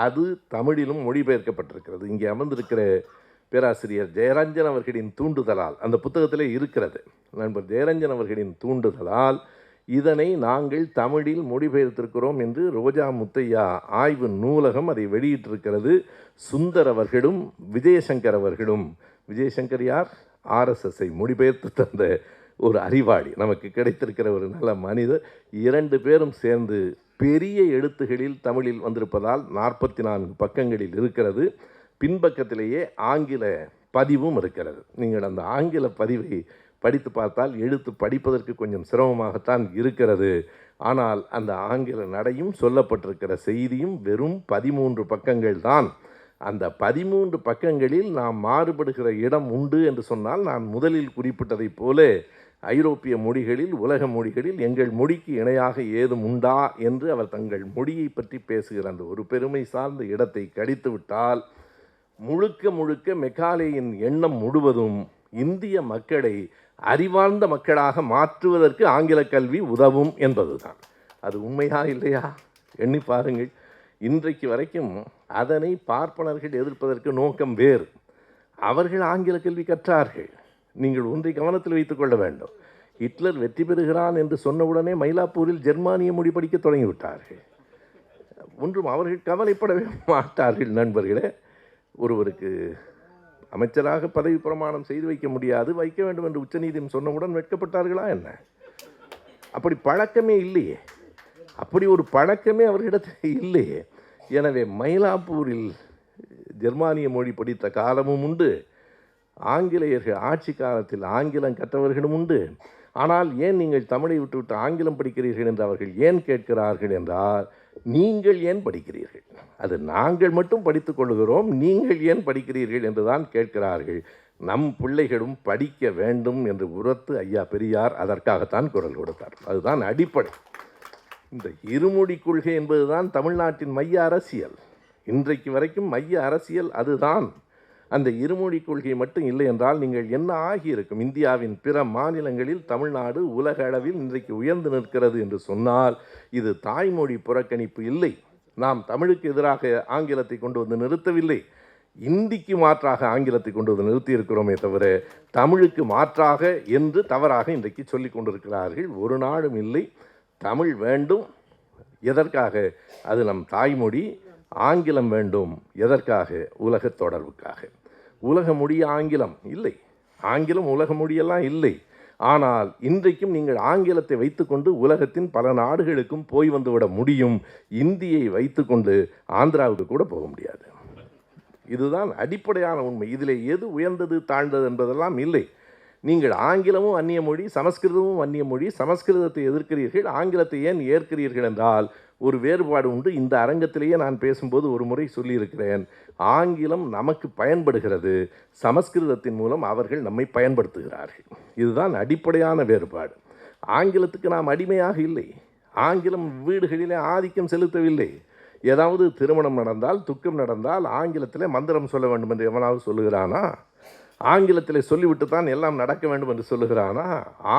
அது தமிழிலும் மொழிபெயர்க்கப்பட்டிருக்கிறது. இங்கே அமர்ந்திருக்கிற பேராசிரியர் ஜெயரஞ்சன் அவர்களின் தூண்டுதலால் அந்த புத்தகத்திலே இருக்கிறது. நண்பர் ஜெயரஞ்சன் அவர்களின் தூண்டுதலால் இதனை நாங்கள் தமிழில் மொழிபெயர்த்திருக்கிறோம் என்று ரோஜா முத்தையா ஆய்வு நூலகம் அதை வெளியிட்டிருக்கிறது. சுந்தர் அவர்களும் விஜயசங்கர் அவர்களும், விஜயசங்கர் யார்? RSSஐ மொழிபெயர்த்து தந்த ஒரு அறிவாளி, நமக்கு கிடைத்திருக்கிற ஒரு நல்ல மனிதர். 2 பேரும் சேர்ந்து பெரிய எழுத்துகளில் தமிழில் வந்திருப்பதால் 44 பக்கங்களில் இருக்கிறது. பின்பக்கத்திலேயே ஆங்கில பதிவும் இருக்கிறது. நீங்கள் அந்த ஆங்கில பதிவை படித்து பார்த்தால் எழுத்து படிப்பதற்கு கொஞ்சம் சிரமமாகத்தான் இருக்கிறது. ஆனால் அந்த ஆங்கில நடையும் சொல்லப்பட்டிருக்கிற செய்தியும் வெறும் 13 பக்கங்கள் தான். அந்த 13 பக்கங்களில் நாம் மாறுபடுகிற இடம் உண்டு என்று சொன்னால், நான் முதலில் குறிப்பிட்டதைப் போல ஐரோப்பிய மொழிகளில், உலக மொழிகளில் எங்கள் மொழிக்கு இணையாக ஏதும் உண்டா என்று அவர் தங்கள் மொழியை பற்றி பேசுகிற அந்த ஒரு பெருமை சார்ந்த இடத்தை கடித்து விட்டால், முழுக்க மெக்காலேயின் எண்ணம் முழுவதும் இந்திய மக்களை அறிவார்ந்த மக்களாக மாற்றுவதற்கு ஆங்கில கல்வி உதவும் என்பதுதான். அது உண்மையா இல்லையா? எண்ணி பாருங்கள். இன்றைக்கு வரைக்கும் அதனை பார்ப்பனர்கள் எதிர்ப்பதற்கு நோக்கம் வேறு. அவர்கள் ஆங்கில கல்வி கற்றார்கள். நீங்கள் ஒன்றை கவனத்தில் வைத்துக்கொள்ள வேண்டும். ஹிட்லர் வெற்றி பெறுகிறான் என்று சொன்னவுடனே மயிலாப்பூரில் ஜெர்மானிய மொழி படிக்க தொடங்கிவிட்டார்கள். ஒன்றும் அவர்கள் கவலைப்படவே மாட்டார்கள். நண்பர்களே, ஒருவருக்கு அமைச்சராக பதவி பிரமாணம் செய்து வைக்க முடியாது, வைக்க வேண்டும் என்று உச்சநீதிமன்றம் சொன்னவுடன் வெட்கப்பட்டார்களா என்ன? அப்படி பழக்கமே இல்லையே. அப்படி ஒரு பழக்கமே அவர்களிடத்தில் இல்லையே. எனவே மயிலாப்பூரில் ஜெர்மானிய மொழி படித்த காலமும் உண்டு, ஆங்கிலேயர்கள் ஆட்சி காலத்தில் ஆங்கிலம் கற்றவர்களும் உண்டு. ஆனால் ஏன் நீங்கள் தமிழை விட்டுவிட்டு ஆங்கிலம் படிக்கிறீர்கள் என்று அவர்கள் ஏன் கேட்கிறார்கள் என்றால், நீங்கள் ஏன் படிக்கிறீர்கள்? அது நாங்கள் மட்டும் படித்துக் கொள்கிறோம், நீங்கள் ஏன் படிக்கிறீர்கள் என்றுதான் கேட்கிறார்கள். நம் பிள்ளைகளும் படிக்க வேண்டும் என்று உரத்து ஐயா பெரியார் அதற்காகத்தான் குரல் கொடுத்தார். அதுதான் அடிப்படை. இந்த இருமொழி கொள்கை என்பதுதான் தமிழ்நாட்டின் மைய அரசியல். இன்றைக்கு வரைக்கும் மைய அரசியல் அதுதான். அந்த இருமொழி கொள்கை மட்டும் இல்லை என்றால் நீங்கள் என்ன ஆகியிருக்கும்? இந்தியாவின் பிற மாநிலங்களில் தமிழ்நாடு உலக அளவில் இன்றைக்கு உயர்ந்து நிற்கிறது என்று சொன்னால் இது தாய்மொழி புறக்கணிப்பு இல்லை. நாம் தமிழுக்கு எதிராக ஆங்கிலத்தை கொண்டு வந்து நிறுத்தவில்லை, இந்திக்கு மாற்றாக ஆங்கிலத்தை கொண்டு வந்து நிறுத்தியிருக்கிறோமே தவிர தமிழுக்கு மாற்றாக என்று தவறாக இன்றைக்கு சொல்லிக் கொண்டிருக்கிறார்கள். ஒரு நாளும் இல்லை. தமிழ் வேண்டும். எதற்காக? அது நம் தாய்மொழி. ஆங்கிலம் வேண்டும். எதற்காக? உலக தொடர்புக்காக. உலக மொழி ஆங்கிலம் இல்லை, ஆங்கிலம் உலக மொழியெல்லாம் இல்லை. ஆனால் இன்றைக்கும் நீங்கள் ஆங்கிலத்தை வைத்துக்கொண்டு உலகத்தின் பல நாடுகளுக்கும் போய் வந்துவிட முடியும். இந்தியை வைத்துக்கொண்டு ஆந்திராவுக்கு கூட போக முடியாது. இதுதான் அடிப்படையான உண்மை. இதில் எது உயர்ந்தது தாழ்ந்தது என்பதெல்லாம் இல்லை. நீங்கள் ஆங்கிலமும் அந்நிய மொழி, சமஸ்கிருதமும் அந்நிய மொழி, சமஸ்கிருதத்தை எதிர்க்கிறீர்கள், ஆங்கிலத்தை ஏன் ஏற்கிறீர்கள் என்றால் ஒரு வேறுபாடு உண்டு. இந்த அரங்கத்திலேயே நான் பேசும்போது ஒரு முறை சொல்லியிருக்கிறேன், ஆங்கிலம் நமக்கு பயன்படுகிறது, சமஸ்கிருதத்தின் மூலம் அவர்கள் நம்மை பயன்படுத்துகிறார்கள். இதுதான் அடிப்படையான வேறுபாடு. ஆங்கிலத்துக்கு நாம் அடிமையாக இல்லை. ஆங்கிலம் வீடுகளிலே ஆதிக்கம் செலுத்தவில்லை. ஏதாவது திருமணம் நடந்தால், துக்கம் நடந்தால் ஆங்கிலத்தில் மந்திரம் சொல்ல வேண்டும் என்று எவனாவது சொல்லுகிறானா? ஆங்கிலத்தில் சொல்லிவிட்டு தான் எல்லாம் நடக்க வேண்டும் என்று சொல்லுகிறானா?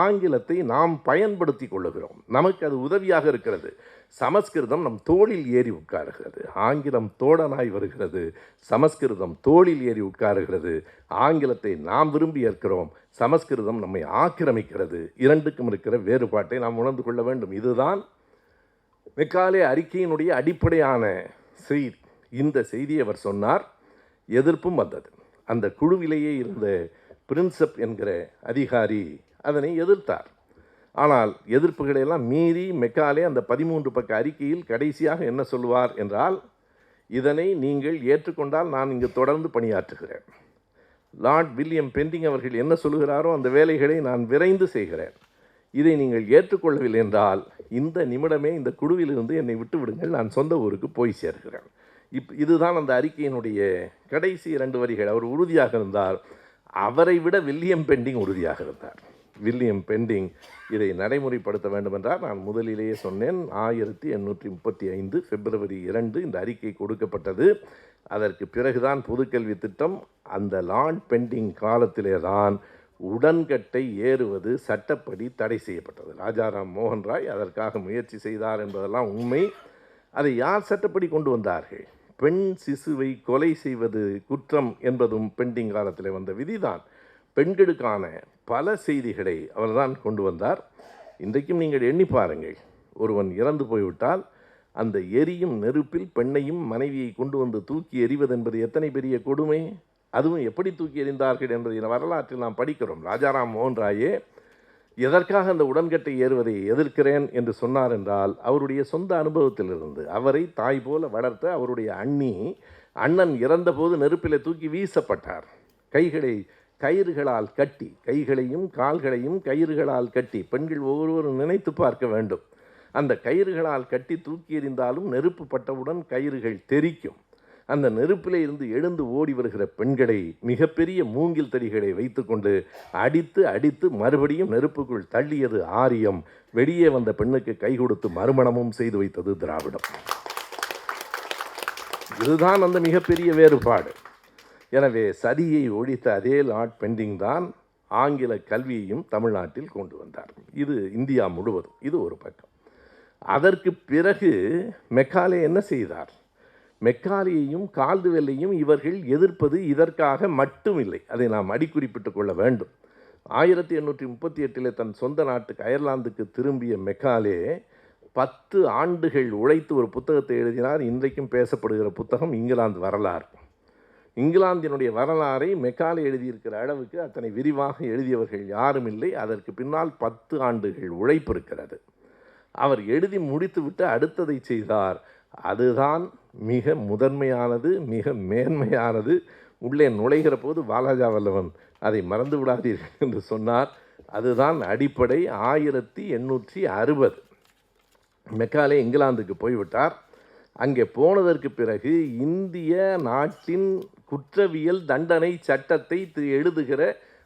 ஆங்கிலத்தை நாம் பயன்படுத்தி கொள்ளுகிறோம். நமக்கு அது உதவியாக இருக்கிறது. சமஸ்கிருதம் நம் தோளில் ஏறி உட்காருகிறது, ஆங்கிலம் தோழனாய் வருகிறது. சமஸ்கிருதம் தோளில் ஏறி உட்காருகிறது. ஆங்கிலத்தை நாம் விரும்பி ஏற்கிறோம், சமஸ்கிருதம் நம்மை ஆக்கிரமிக்கிறது. இரண்டுக்கும் இருக்கிற வேறுபாட்டை நாம் உணர்ந்து கொள்ள வேண்டும். இதுதான் மெக்காலே அறிக்கையினுடைய அடிப்படையான செய்தி. இந்த செய்தியை அவர் சொன்னார். எதிர்ப்பும் வந்தது. அந்த குழுவிலேயே இருந்த பிரின்சப் என்கிற அதிகாரி அதனை எதிர்த்தார். ஆனால் எதிர்ப்புகளையெல்லாம் மீறி மெக்காலே அந்த 13 பக்க அறிக்கையில் கடைசியாக என்ன சொல்லுவார் என்றால், இதனை நீங்கள் ஏற்றுக்கொண்டால் நான் இங்கு தொடர்ந்து பணியாற்றுகிறேன். லார்ட் வில்லியம் பெண்டிங் அவர்கள் என்ன சொல்லுகிறாரோ அந்த வேலைகளை நான் விரைந்து செய்கிறேன். இதை நீங்கள் ஏற்றுக்கொள்ளவில்லை என்றால் இந்த நிமிடமே இந்த குழுவிலிருந்து என்னை விட்டு விடுங்கள், நான் சொந்த ஊருக்கு போய் சேர்கிறேன். இதுதான் அந்த அறிக்கையினுடைய கடைசி 2 வரிகள். அவர் உறுதியாக இருந்தார். அவரை விட வில்லியம் பெண்டிங் உறுதியாக இருந்தார். வில்லியம் பெண்டிங் இதை நடைமுறைப்படுத்த வேண்டும் என்றால், நான் முதலிலேயே சொன்னேன், 1835 பிப்ரவரி 2 இந்த அறிக்கை கொடுக்கப்பட்டது. அதற்கு பிறகுதான் பொதுக்கல்வி திட்டம். அந்த லார்ட் பெண்டிங் காலத்திலே தான் உடன்கட்டை ஏறுவது சட்டப்படி தடை செய்யப்பட்டது. ராஜாராம் மோகன் ராய் அதற்காக முயற்சி செய்தார் என்பதெல்லாம் உண்மை. அதை யார் சட்டப்படி கொண்டு வந்தார்கள்? பெண் சிசுவை கொலை செய்வது குற்றம் என்பதும் பெண்டிங் காலத்தில் வந்த விதிதான். பெண்களுக்கான பல செய்திகளை அவர்தான் கொண்டு வந்தார். இன்றைக்கும் நீங்கள் எண்ணி பாருங்கள், ஒருவன் இறந்து போய்விட்டால் அந்த எரியும் நெருப்பில் பெண்ணையும் மனைவியை கொண்டு வந்து தூக்கி எறிவது என்பது எத்தனை பெரிய கொடுமை. அதுவும் எப்படி தூக்கி எறிந்தார்கள் என்பதை வரலாற்றில் நாம் படிக்கிறோம். ராஜாராம் மோகன் ராயே எதற்காக அந்த உடன்கட்டை ஏறுவதை எதிர்க்கிறேன் என்று சொன்னார் என்றால், அவருடைய சொந்த அனுபவத்திலிருந்து. அவரை தாய் போல வளர்த்த அவருடைய அண்ணன் இறந்தபோது நெருப்பிலே தூக்கி வீசப்பட்டார். கைகளை கயிறுகளால் கட்டி, கைகளையும் கால்களையும் கயிறுகளால் கட்டி, பெண்கள் ஒவ்வொருவரும் நினைத்து பார்க்க வேண்டும். அந்த கயிறுகளால் கட்டி தூக்கி எறிந்தாலும் நெருப்பு பட்டவுடன் கயிறுகள் தெறிக்கும். அந்த நெருப்பிலே இருந்து எழுந்து ஓடி வருகிற பெண்களை மிகப்பெரிய மூங்கில் தடிகளை வைத்துக்கொண்டு அடித்து மறுபடியும் நெருப்புக்குள் தள்ளியது ஆரியம். வெளியே வந்த பெண்ணுக்கு கை கொடுத்து மறுமணமும் செய்து வைத்தது திராவிடம். இதுதான் அந்த மிகப்பெரிய வேறுபாடு. எனவே சதியை ஒழித்த அதே லார்ட் பெண்டிங் தான் ஆங்கில கல்வியையும் தமிழ்நாட்டில் கொண்டு வந்தார். இது இந்தியா முழுவதும். இது ஒரு பக்கம். அதற்கு பிறகு மெக்காலே என்ன செய்தார்? மெக்காலேயையும் கால்டுவெல்லையும் இவர்கள் எதிர்ப்பது இதற்காக மட்டும் இல்லை. அதை நாம் அடிக்குறிப்பிட்டு கொள்ள வேண்டும். 1838 தன் சொந்த நாட்டுக்கு அயர்லாந்துக்கு திரும்பிய மெக்காலே 10 ஆண்டுகள் உழைத்து ஒரு புத்தகத்தை எழுதினார். இன்றைக்கும் பேசப்படுகிற புத்தகம் இங்கிலாந்து வரலாறு. இங்கிலாந்தினுடைய வரலாறை மெக்காலே எழுதியிருக்கிற அளவுக்கு அத்தனை விரிவாக எழுதியவர்கள் யாரும் இல்லை. அதற்கு பின்னால் 10 ஆண்டுகள் உழைப்பு இருக்கிறது. அவர் எழுதி முடித்துவிட்டு அடுத்ததை செய்தார். அதுதான் மிக முதன்மையானது, மிக மேன்மையானது. உள்ளே நுழைகிற போது வாலாஜா வல்லவன் அதை மறந்து விடாதீர்கள் என்று சொன்னார். அதுதான் அடிப்படை. 1860 மெக்காலே இங்கிலாந்துக்கு போய்விட்டார். அங்கே போனதற்கு பிறகு இந்திய நாட்டின் குற்றவியல் தண்டனை சட்டத்தை எழுதுகிற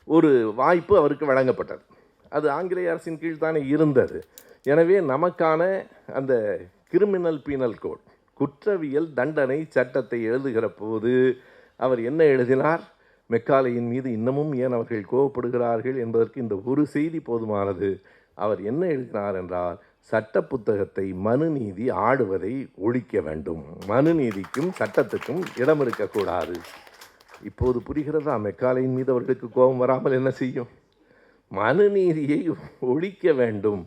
ஒரு வாய்ப்பு அவருக்கு வழங்கப்பட்டது. அது ஆங்கிலேய அரசின் கீழ் தானே இருந்தது. எனவே நமக்கான அந்த கிரிமினல் பீனல் கோட், குற்றவியல் தண்டனை சட்டத்தை எழுதுகிற போது அவர் என்ன எழுதினார்? மெக்காலேயின் மீது இன்னமும் ஏன் அவர்கள் கோபப்படுகிறார்கள் என்பதற்கு இந்த ஒரு செய்தி போதுமானது. அவர் என்ன எழுதினார் என்றால், சட்ட புத்தகத்தை மனுநீதி ஆடுவதை ஒழிக்க வேண்டும், மனுநீதிக்கும் சட்டத்துக்கும் இடம் இருக்கக்கூடாது. இப்போது புரிகிறதா மெக்காலேயின் மீது அவர்களுக்கு கோபம் வராமல் என்ன செய்யும்? மனுநீதியை ஒழிக்க வேண்டும்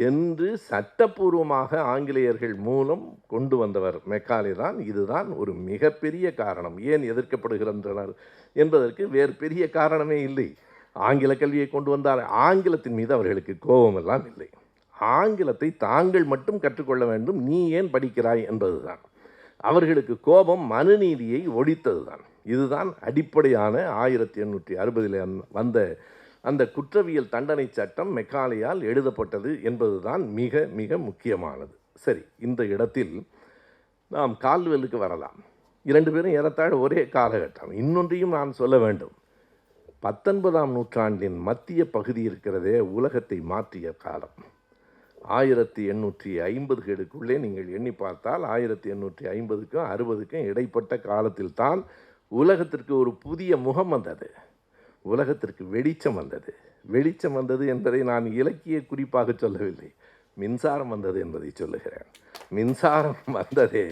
என்று சட்டப்பூர்வமாக ஆங்கிலேயர்கள் மூலம் கொண்டு வந்தவர் மெக்காலே தான். இதுதான் ஒரு மிகப்பெரிய காரணம். ஏன் எதிர்க்கப்படுகின்றனர் என்பதற்கு வேறு பெரிய காரணமே இல்லை. ஆங்கில கல்வியை கொண்டு வந்தார். ஆங்கிலத்தின் மீது அவர்களுக்கு கோபமெல்லாம் இல்லை. ஆங்கிலத்தை தாங்கள் மட்டும் கற்றுக்கொள்ள வேண்டும், நீ ஏன் படிக்கிறாய் என்பதுதான். அவர்களுக்கு கோபம் மனுநீதியை ஒழித்தது தான். இதுதான் அடிப்படையான 1860 வந்த அந்த குற்றவியல் தண்டனை சட்டம் மெக்காலேயால் எழுதப்பட்டது என்பதுதான் மிக மிக முக்கியமானது. சரி, இந்த இடத்தில் நாம் கால்வெல்லுக்கு வரலாம். 2 பேரும் ஏறத்தாழ ஒரே காலகட்டம். இன்னொன்றையும் நான் சொல்ல வேண்டும். 19ஆம் நூற்றாண்டின் மத்திய பகுதி இருக்கிறதே, உலகத்தை மாற்றிய காலம். 1850களுக்குள்ளே நீங்கள் எண்ணி பார்த்தால் 1850க்கும் 60க்கும் இடைப்பட்ட காலத்தில் தான் உலகத்திற்கு ஒரு புதிய முகம் வந்தது. உலகத்திற்கு வெளிச்சம் வந்தது. வெளிச்சம் வந்தது என்பதை நான் இலக்கிய குறிப்பாக சொல்லவில்லை, மின்சாரம் வந்தது என்பதை சொல்லுகிறேன். மின்சாரம் வந்ததே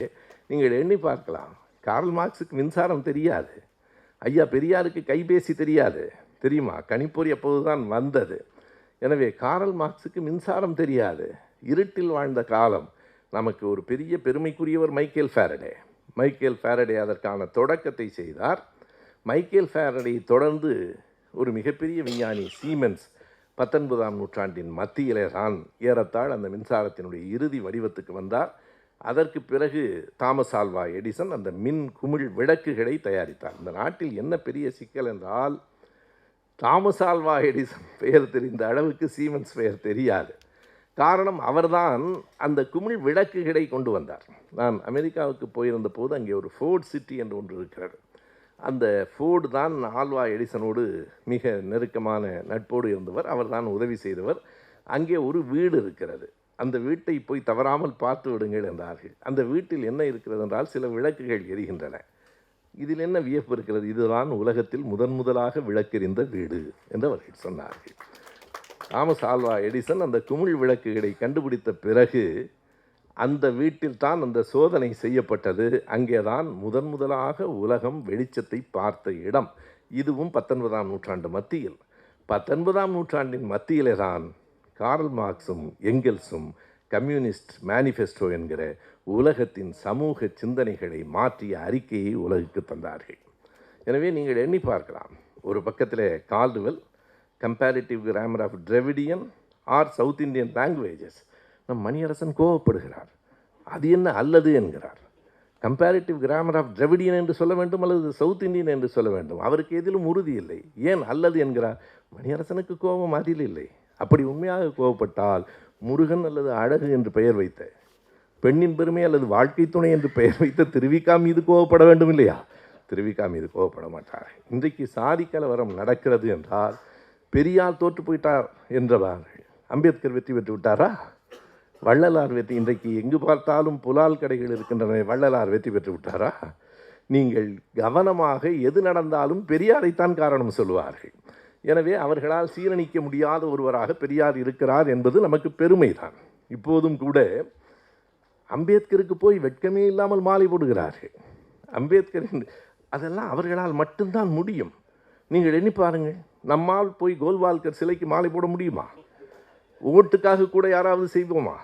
நீங்கள் எண்ணி பார்க்கலாம். கார்ல் மார்க்ஸுக்கு மின்சாரம் தெரியாது. ஐயா பெரியாருக்கு கைபேசி தெரியாது, தெரியுமா? கணிப்பொறி அப்போதுதான் வந்தது. எனவே கார்ல் மார்க்ஸுக்கு மின்சாரம் தெரியாது. இருட்டில் வாழ்ந்த காலம். நமக்கு ஒரு பெரிய பெருமைக்குரியவர் மைக்கேல் ஃபாரடே. மைக்கேல் ஃபாரடே அதற்கான தொடக்கத்தை செய்தார். மைக்கேல் ஃபாரடே தொடர்ந்து ஒரு மிகப்பெரிய விஞ்ஞானி சீமென்ஸ் 19ஆம் நூற்றாண்டின் மத்தியிலே தான் ஏறத்தாழ் அந்த மின்சாரத்தினுடைய இறுதி வடிவத்துக்கு வந்தார். அதற்கு பிறகு தாமஸ் ஆல்வா எடிசன் அந்த மின் குமிழ் விளக்குகளை தயாரித்தார். இந்த நாட்டில் என்ன பெரிய சிக்கல் என்றால், தாமஸ் ஆல்வா எடிசன் பெயர் தெரிந்த அளவுக்கு சீமென்ஸ் பெயர் தெரியாது. காரணம், அவர்தான் அந்த குமிழ் விளக்குகளை கொண்டு வந்தார். நான் அமெரிக்காவுக்கு போயிருந்த போது அங்கே ஒரு ஃபோர்ட் சிட்டி என்று ஒன்று இருக்கிறது. அந்த ஃபோர்டு தான் ஆல்வா எடிசனோடு மிக நெருக்கமான நட்போடு இருந்தவர். அவர் தான் உதவி செய்தவர். அங்கே ஒரு வீடு இருக்கிறது. அந்த வீட்டை போய் தவறாமல் பார்த்து விடுங்கள் என்றார்கள். அந்த வீட்டில் என்ன இருக்கிறது என்றால், சில விளக்குகள் எரிகின்றன. இதில் என்ன வியப்பு இருக்கிறது? இதுதான் உலகத்தில் முதலாக விளக்கெறிந்த வீடு என்று அவர்கள் சொன்னார்கள். தாமஸ் ஆல்வா எடிசன் அந்த குமிழ் விளக்குகளை கண்டுபிடித்த பிறகு அந்த வீட்டில் தான் அந்த சோதனை செய்யப்பட்டது. அங்கே தான் முதலாக உலகம் வெளிச்சத்தை பார்த்த இடம். இதுவும் 19ஆம் நூற்றாண்டு மத்தியில். 19ஆம் நூற்றாண்டின் மத்தியிலே தான் கார்ல் மார்க்ஸும் எங்கெல்ஸும் கம்யூனிஸ்ட் மேனிஃபெஸ்டோ என்கிற உலகத்தின் சமூக சிந்தனைகளை மாற்றிய அறிக்கையை உலகுக்கு தந்தார்கள். எனவே நீங்கள் எண்ணி பார்க்கலாம். ஒரு பக்கத்தில் Caldwell comparative grammar of Dravidian or South Indian languages. நம் மணியரசன் கோபப்படுகிறார். அது என்ன அல்லது என்கிறார். கம்பேரிட்டிவ் கிராமர் ஆஃப் டிராவிடியன் என்று சொல்ல வேண்டும் அல்லது சவுத் இந்தியன் என்று சொல்ல வேண்டும். அவருக்கு எதிலும் உறுதி இல்லை. ஏன் அல்லது என்கிறார்? மணியரசனுக்கு கோபம் அதில் இல்லை. அப்படி உண்மையாக கோபப்பட்டால் முருகன் அல்லது அழகு என்று பெயர் வைத்த, பெண்ணின் பெருமை அல்லது வாழ்க்கை துணை என்று பெயர் வைத்த திருவிக்கா மீது கோபப்பட வேண்டும் இல்லையா? திருவிக்கா மீது கோபப்பட மாட்டார். இன்றைக்கு சாதி கலவரம் நடக்கிறது என்றால் பெரியார் தோற்று போயிட்டார் என்றவார்கள். அம்பேத்கர் வெற்றி பெற்று விட்டாரா? வள்ளலார் வெற்றி. இன்றைக்கு எங்கு பார்த்தாலும் புலால் கடைகள் இருக்கின்றன. வள்ளலார் வெற்றி பெற்று விட்டாரா? நீங்கள் கவனமாக எது நடந்தாலும் பெரியாரைத்தான் காரணம் சொல்லுவார்கள். எனவே அவர்களால் சீரணிக்க முடியாத ஒருவராக பெரியார் இருக்கிறார் என்பது நமக்கு பெருமை தான். இப்போதும் கூட அம்பேத்கருக்கு போய் வெட்கமே இல்லாமல் மாலை போடுகிறார்கள். அம்பேத்கரின் அதெல்லாம் அவர்களால் மட்டும்தான் முடியும். நீங்கள் எண்ணி பாருங்கள். நம்மால் போய் கோல்வால்கர் சிலைக்கு மாலை போட முடியுமா? ஓட்டுக்காக கூட யாராவது செய்வோமா?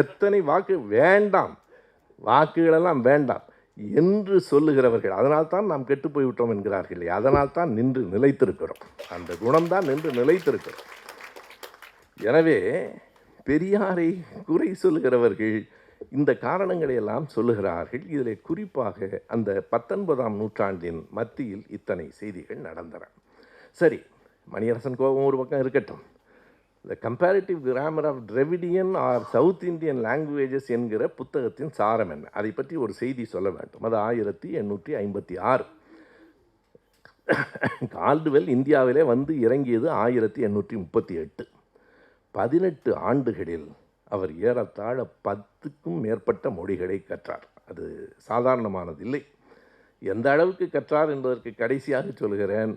எத்தனை வாக்கு வேண்டாம், வாக்குகளெல்லாம் வேண்டாம் என்று சொல்லுகிறவர்கள். அதனால்தான் நாம் கெட்டு போய்விட்டோம் என்கிறார்கள். அதனால் தான் நின்று நிலைத்திருக்கிறோம். அந்த குணம்தான் நின்று நிலைத்திருக்கிறோம். எனவே பெரியாரை குறை சொல்லுகிறவர்கள் இந்த காரணங்களை எல்லாம் சொல்லுகிறார்கள். இதில் குறிப்பாக அந்த 19ஆம் நூற்றாண்டின் மத்தியில் இத்தனை செய்திகள் நடந்தன. சரி, மணியரசன் கோபம் ஒரு பக்கம் இருக்கட்டும். The comparative grammar of Dravidian or South Indian languages என்கிற புத்தகத்தின் சாரம் என்ன, அதை பற்றி ஒரு செய்தி சொல்ல வேண்டும். அது 1856. கால்டுவெல் இந்தியாவிலே வந்து இறங்கியது 1838. 18 ஆண்டுகளில் அவர் ஏறத்தாழ 10க்கும் மேற்பட்ட மொழிகளை கற்றார். அது சாதாரணமானதில்லை. எந்த அளவுக்கு கற்றார் என்பதற்கு கடைசியாக சொல்கிறேன்.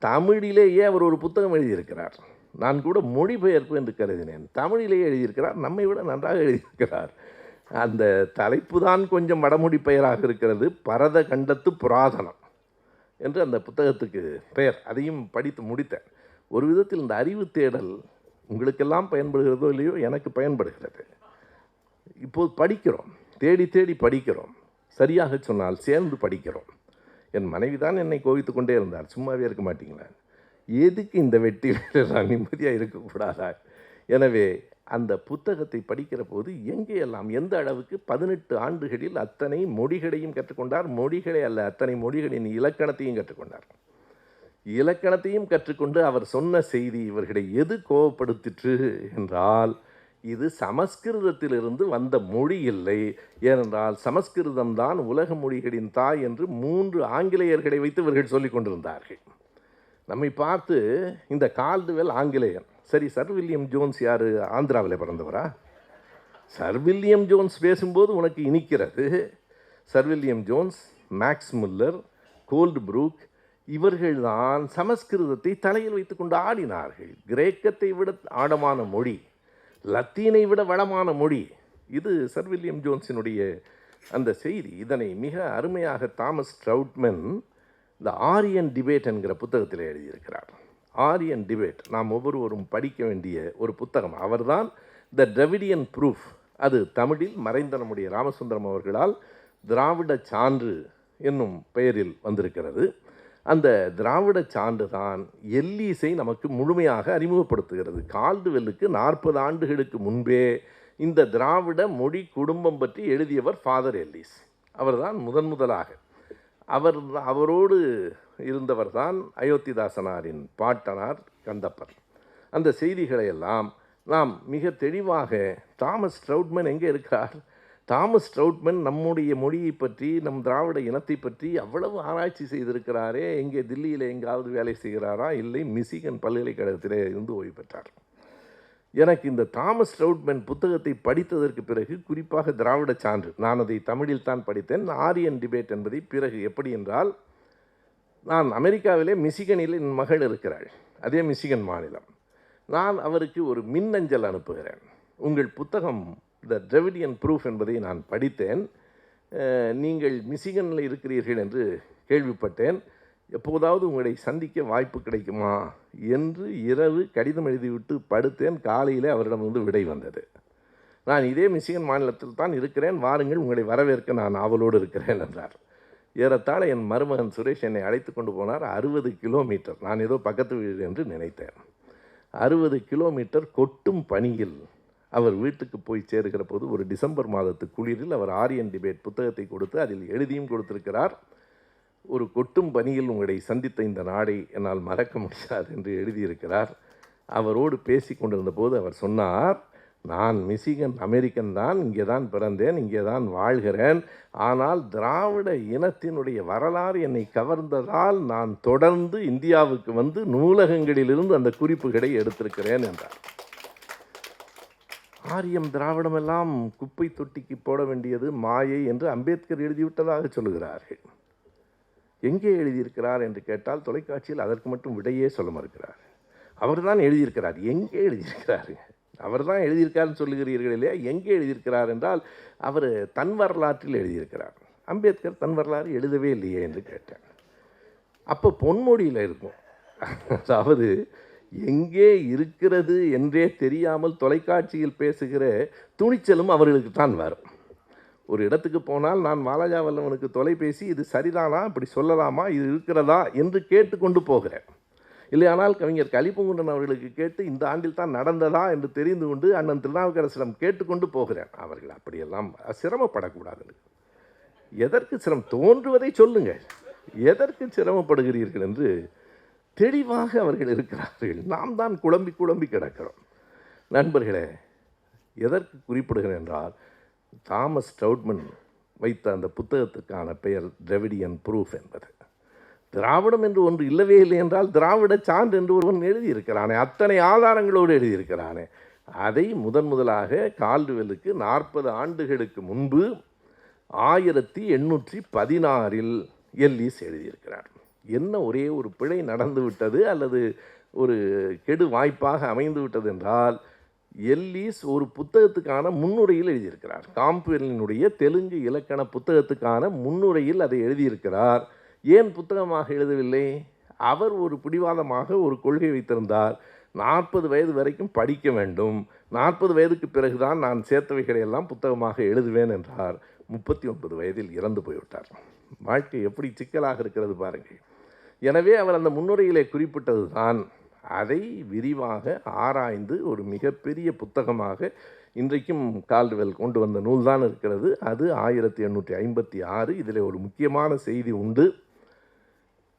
தமிழிலேயே அவர் ஒரு புத்தகம் எழுதியிருக்கிறார். நான் கூட மொழிபெயர்ப்பு என்று கருதினேன். தமிழிலேயே எழுதியிருக்கிறார். நம்மை விட நன்றாக எழுதியிருக்கிறார். அந்த தலைப்பு தான் கொஞ்சம் வடமொழி பெயராக இருக்கிறது. பரத கண்டத்து புராதனம் என்று அந்த புத்தகத்துக்கு பெயர். அதையும் படித்து முடித்தேன். ஒரு விதத்தில் இந்த அறிவு தேடல் உங்களுக்கெல்லாம் பயன்படுகிறதோ இல்லையோ, எனக்கு பயன்படுகிறது. இப்போது படிக்கிறோம், தேடி தேடி படிக்கிறோம். சரியாக சொன்னால் சேர்ந்து படிக்கிறோம். என் மனைவி தான் என்னை கோவித்து கொண்டே இருந்தார். சும்மாவே இருக்க மாட்டீங்களா, எதுக்கு இந்த வெட்டியில் நான் நிம்மதியாக இருக்கக்கூடாதா? எனவே அந்த புத்தகத்தை படிக்கிற போது எங்கேயெல்லாம் எந்த அளவுக்கு 18 ஆண்டுகளில் அத்தனை மொழிகளையும் கற்றுக்கொண்டார். மொழிகளை அல்ல, அத்தனை மொழிகளின் இலக்கணத்தையும் கற்றுக்கொண்டார். இலக்கணத்தையும் கற்றுக்கொண்டு அவர் சொன்ன செய்தி இவர்களை எது கோபப்படுத்திற்று என்றால், இது சமஸ்கிருதத்திலிருந்து வந்த மொழி இல்லை, ஏனென்றால் சமஸ்கிருதம்தான் உலக மொழிகளின் தாய் என்று 3 ஆங்கிலேயர்களை வைத்து இவர்கள் சொல்லிக் கொண்டிருந்தார்கள். நம்மை பார்த்து இந்த கால்டுவெல் ஆங்கிலேயன், சரி சர் வில்லியம் ஜோன்ஸ் யார், ஆந்திராவில் பிறந்தவரா? சர் வில்லியம் ஜோன்ஸ் பேசும்போது உனக்கு இனிக்கிறது. Sir William Jones, Max Muller, Colebrooke இவர்கள்தான் சமஸ்கிருதத்தை தலையில் வைத்து கொண்டு ஆடினார்கள். கிரேக்கத்தை விட ஆழமான மொழி, லத்தீனை விட வளமான மொழி. இது சர் வில்லியம் ஜோன்ஸினுடைய அந்த செய்தி. இதனை மிக அருமையாக தாமஸ் ட்ரவுட்மன் த ஆரியன் டிபேட் என்கிற புத்தகத்தில் எழுதியிருக்கிறார். ஆரியன் டிபேட் நாம் ஒவ்வொருவரும் படிக்க வேண்டிய ஒரு புத்தகம். அவர்தான் த டிரெவிடியன் ப்ரூஃப். அது தமிழில் மறைந்த நம்முடைய ராமசுந்தரம் அவர்களால் திராவிட சான்று என்னும் பெயரில் வந்திருக்கிறது. அந்த திராவிட சான்று தான் எல்லீஸை நமக்கு முழுமையாக அறிமுகப்படுத்துகிறது. கால்டுவெல்லுக்கு 40 ஆண்டுகளுக்கு முன்பே இந்த திராவிட மொழி குடும்பம் பற்றி எழுதியவர் ஃபாதர் எல்லீஸ். அவர்தான் முதலாக அவரோடு இருந்தவர் தான் அயோத்திதாசனாரின் பாட்டனார் கந்தப்பர். அந்த செய்திகளை எல்லாம் நாம் மிக தெளிவாக தாமஸ் ட்ரவுட்மன் எங்கே இருக்கிறார்? தாமஸ் ட்ரவுட்மன் நம்முடைய மொழியை பற்றி, நம் திராவிட இனத்தை பற்றி அவ்வளவு ஆராய்ச்சி செய்திருக்கிறாரே. எங்கே தில்லியில் எங்காவது வேலை செய்கிறாரா? இல்லை, மிசிகன் பல்கலைக்கழகத்திலே இருந்து ஓய்வு பெற்றார். எனக்கு இந்த தாமஸ் ட்ரவுட்மன் புத்தகத்தை படித்ததற்கு பிறகு, குறிப்பாக திராவிட சான்று, நான் அதை தமிழில் தான் படித்தேன். ஆரியன் டிபேட் என்பதை பிறகு எப்படி என்றால், நான் அமெரிக்காவிலே மிசிகனில் என் மகள் இருக்கிறாள். அதே மிசிகன் மாநிலம். நான் அவருக்கு ஒரு மின்னஞ்சல் அனுப்புகிறேன். உங்கள் புத்தகம் த டிரெவிடியன் ப்ரூஃப் என்பதை நான் படித்தேன். நீங்கள் மிசிகனில் இருக்கிறீர்கள் என்று கேள்விப்பட்டேன். எப்போதாவது உங்களை சந்திக்க வாய்ப்பு கிடைக்குமா என்று இரவு கடிதம் எழுதிவிட்டு படுத்தேன். காலையில் அவரிடமிருந்து விடை வந்தது. நான் இதே மிசிகன் மாநிலத்தில் தான் இருக்கிறேன், வாருங்கள், உங்களை வரவேற்க நான் ஆவலோடு இருக்கிறேன் என்றார். ஏறத்தாழ என் மருமகன் சுரேஷ் என்னை அழைத்து கொண்டு போனார். 60 கிலோமீட்டர். நான் ஏதோ பக்கத்து வீடு என்று நினைத்தேன். 60 கிலோமீட்டர் கொட்டும் பனியில் அவர் வீட்டுக்கு போய் சேருகிற போது, ஒரு டிசம்பர் மாதத்து குளிரில், அவர் ஆரியன் டிபேட் புத்தகத்தை கொடுத்து அதில் எழுதியும் கொடுத்திருக்கிறார். ஒரு கொட்டும் பனியில் உங்களை சந்தித்த இந்த நாடை என்னால் மறக்க முடியாது என்று எழுதியிருக்கிறார். அவரோடு பேசி கொண்டிருந்த போது அவர் சொன்னார், நான் மிசிகன் அமெரிக்கன் தான், இங்கே தான் பிறந்தேன், இங்கே தான் வாழ்கிறேன். ஆனால் திராவிட இனத்தினுடைய வரலாறு என்னை கவர்ந்ததால் நான் தொடர்ந்து இந்தியாவுக்கு வந்து நூலகங்களிலிருந்து அந்த குறிப்புகளை எடுத்திருக்கிறேன் என்றார். ஆரியம் திராவிடமெல்லாம் குப்பை தொட்டிக்கு போட வேண்டியது மாயை என்று அம்பேத்கர் எழுதிவிட்டதாக சொல்லுகிறார்கள். எங்கே எழுதியிருக்கிறார் என்று கேட்டால் தொலைக்காட்சியில் அதற்கு மட்டும் விடையே சொல்ல மறுக்கிறார். அவர் தான் எழுதியிருக்கிறார். எங்கே எழுதியிருக்கிறாரு? அவர் தான் எழுதியிருக்காருன்னு சொல்லுகிறீர்கள் இல்லையா? எங்கே எழுதியிருக்கிறார் என்றால், அவர் தன் வரலாற்றில் எழுதியிருக்கிறார். அம்பேத்கர் தன் வரலாறு எழுதவே இல்லையே என்று கேட்டேன். அப்போ பொன்மொழியில் இருக்கும். அதாவது எங்கே இருக்கிறது என்றே தெரியாமல் தொலைக்காட்சியில் பேசுகிற துணிச்சலும் அவர்களுக்கு தான் வரும். ஒரு இடத்துக்கு போனால் நான் வாலாஜா வல்லவனுக்கு தொலைபேசி, இது சரிதானா, இப்படி சொல்லலாமா, இது இருக்கிறதா என்று கேட்டுக்கொண்டு போகிறேன். இல்லையானால் கவிஞர் கலிப்பூங்குன்றன் அவர்களுக்கு கேட்டு இந்த ஆண்டில் தான் நடந்ததா என்று தெரிந்து கொண்டு அண்ணன் திருநாவுக்கரசிடம் கேட்டுக்கொண்டு போகிறேன். அவர்கள் அப்படியெல்லாம் சிரமப்படக்கூடாது. எதற்கு சிரமம்? தோன்றுவதை சொல்லுங்கள், எதற்கு சிரமப்படுகிறீர்கள் என்று தெளிவாக அவர்கள் இருக்கிறார்கள். நாம் தான் குழம்பி கிடக்கிறோம். நண்பர்களே, எதற்கு குறிப்பிடுகிறேன் என்றால், தாமஸ் ட்ரவுட்மன் வைத்த அந்த புத்தகத்துக்கான பெயர் திராவிடியன் ப்ரூஃப் என்பது. திராவிடம் என்று ஒன்று இல்லவே இல்லை என்றால் திராவிட சான்று என்று ஒருவன் எழுதியிருக்கிறானே, அத்தனை ஆதாரங்களோடு எழுதியிருக்கிறானே, அதை முதலாக கால்டுவெலுக்கு 40 ஆண்டுகளுக்கு முன்பு 1816 எல்லீஸ் எழுதியிருக்கிறார். என்ன ஒரே ஒரு பிழை நடந்து விட்டது அல்லது ஒரு கெடு வாய்ப்பாக அமைந்து விட்டது என்றால், எல்லீஸ் ஒரு புத்தகத்துக்கான முன்னுரையில் எழுதியிருக்கிறார். காம்ப்வெல்லினுடைய தெலுங்கு இலக்கண புத்தகத்துக்கான முன்னுரையில் அதை எழுதியிருக்கிறார். ஏன் புத்தகமாக எழுதவில்லை? அவர் ஒரு பிடிவாதமாக ஒரு கொள்கை வைத்திருந்தார். 40 வயது வரைக்கும் படிக்க வேண்டும், 40 வயதுக்கு பிறகுதான் நான் சேர்த்தவைகளை எல்லாம் புத்தகமாக எழுதுவேன் என்றார். 39 வயதில் இறந்து போய்விட்டார். வாழ்க்கை எப்படி சிக்கலாக இருக்கிறது பாருங்கள். எனவே அவர் அந்த முன்னுரையிலே குறிப்பிட்டது தான், அதை விரிவாக ஆராய்ந்து ஒரு மிகப்பெரிய புத்தகமாக இன்றைக்கும் கால்டுவெல் கொண்டு வந்த நூல் தான் இருக்கிறது. அது 1856. இதில் ஒரு முக்கியமான செய்தி உண்டு.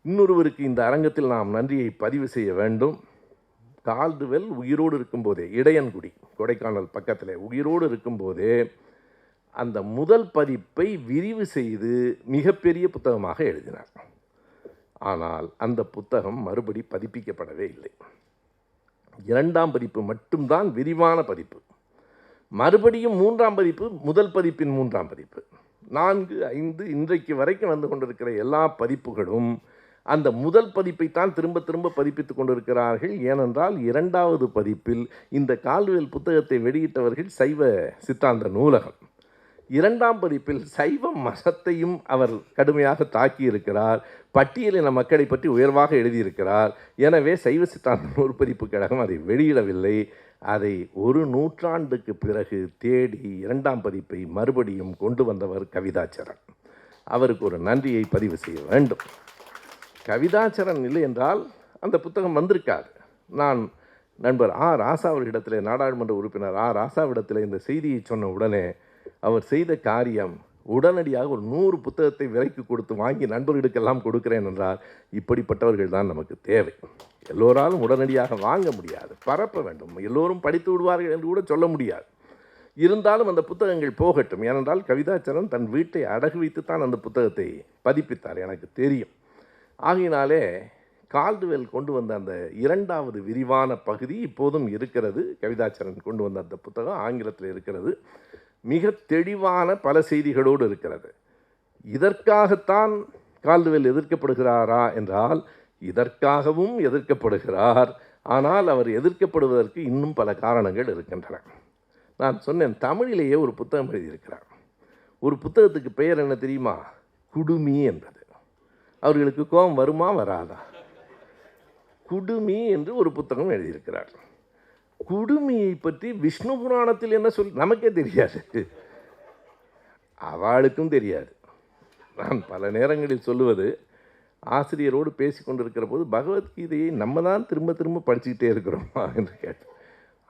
இன்னொருவருக்கு இந்த அரங்கத்தில் நாம் நன்றியை பதிவு செய்ய வேண்டும். கால்டுவெல் உயிரோடு இருக்கும்போதே, இடையன்குடி கொடைக்கானல் பக்கத்தில் உயிரோடு இருக்கும்போதே அந்த முதல் பதிப்பை விரிவு செய்து மிகப்பெரிய புத்தகமாக எழுதினார். ஆனால் அந்த புத்தகம் மறுபடி பதிப்பிக்கப்படவே இல்லை. 2ஆம் பதிப்பு மட்டும்தான் விரிவான பதிப்பு. மறுபடியும் 3ஆம் பதிப்பு முதல் பதிப்பின் 3ஆம் பதிப்பு. 4, 5 இன்றைக்கு வரைக்கும் வந்து கொண்டிருக்கிற எல்லா பதிப்புகளும் அந்த முதல் பதிப்பைத்தான் திரும்ப திரும்ப பதிப்பித்துக் கொண்டிருக்கிறார்கள். ஏனென்றால் 2வது பதிப்பில் இந்த கால்டுவெல் புத்தகத்தை வெளியிட்டவர்கள் சைவ சித்தாந்த நூலகம். 2ஆம் பதிப்பில் சைவ மதத்தையும் அவர் கடுமையாக தாக்கியிருக்கிறார். பட்டியலின மக்களை பற்றி உயர்வாக எழுதியிருக்கிறார். எனவே சைவ சித்தாந்த நூற்பதிப்பு கழகம் அதை வெளியிடவில்லை. அதை ஒரு நூற்றாண்டுக்கு பிறகு தேடி 2ஆம் பதிப்பை மறுபடியும் கொண்டு வந்தவர் கவிதாச்சரன். அவருக்கு ஒரு நன்றியை பதிவு செய்ய வேண்டும். கவிதாச்சரன் இல்லை என்றால் அந்த புத்தகம் வந்திருக்காது. நான் நண்பர் ராசா அவர்களிடத்தில், நாடாளுமன்ற உறுப்பினர் ராசாவிடத்தில் இந்த செய்தியை சொன்ன உடனே அவர் செய்த காரியம், உடனடியாக ஒரு 100 புத்தகத்தை விலைக்கு கொடுத்து வாங்கி நண்பர்களுக்கெல்லாம் கொடுக்கிறேன் என்றால், இப்படிப்பட்டவர்கள் தான் நமக்கு தேவை. எல்லோராலும் உடனடியாக வாங்க முடியாது, பரப்ப வேண்டும். எல்லோரும் படித்து விடுவார்கள் என்று கூட சொல்ல முடியாது. இருந்தாலும் அந்த புத்தகங்கள் போகட்டும். ஏனென்றால் கவிதாச்சரன் தன் வீட்டை அடகு வைத்துத்தான் அந்த புத்தகத்தை பதிப்பித்தார், எனக்கு தெரியும். ஆகையினாலே கால்டுவெல் கொண்டு வந்த அந்த 2வது விரிவான பகுதி இப்போதும் இருக்கிறது. கவிதாச்சரன் கொண்டு வந்த அந்த புத்தகம் ஆங்கிலத்தில் இருக்கிறது. மிக தெளிவான பல செய்திகளோடு இருக்கிறது. இதற்காகத்தான் கால்டுவெல் எதிர்க்கப்படுகிறாரா என்றால், இதற்காகவும் எதிர்க்கப்படுகிறார். ஆனால் அவர் எதிர்க்கப்படுவதற்கு இன்னும் பல காரணங்கள் இருக்கின்றன. நான் சொன்னேன், தமிழிலேயே ஒரு புத்தகம் எழுதியிருக்கிறார். ஒரு புத்தகத்துக்கு பெயர் என்ன தெரியுமா? குடுமி என்பது. அவர்களுக்கு கோபம் வருமா வராதா? குடுமி என்று ஒரு புத்தகம் எழுதியிருக்கிறார். குடுமியை பற்றி விஷ்ணு புராணத்தில் என்ன நமக்கே தெரியாது, அவளுக்கும் தெரியாது. நான் பல நேரங்களில் சொல்லுவது, ஆசிரியரோடு பேசி கொண்டிருக்கிற போது பகவத்கீதையை நம்ம தான் திரும்ப திரும்ப படிச்சுக்கிட்டே இருக்கிறோமா என்று கேட்டேன்.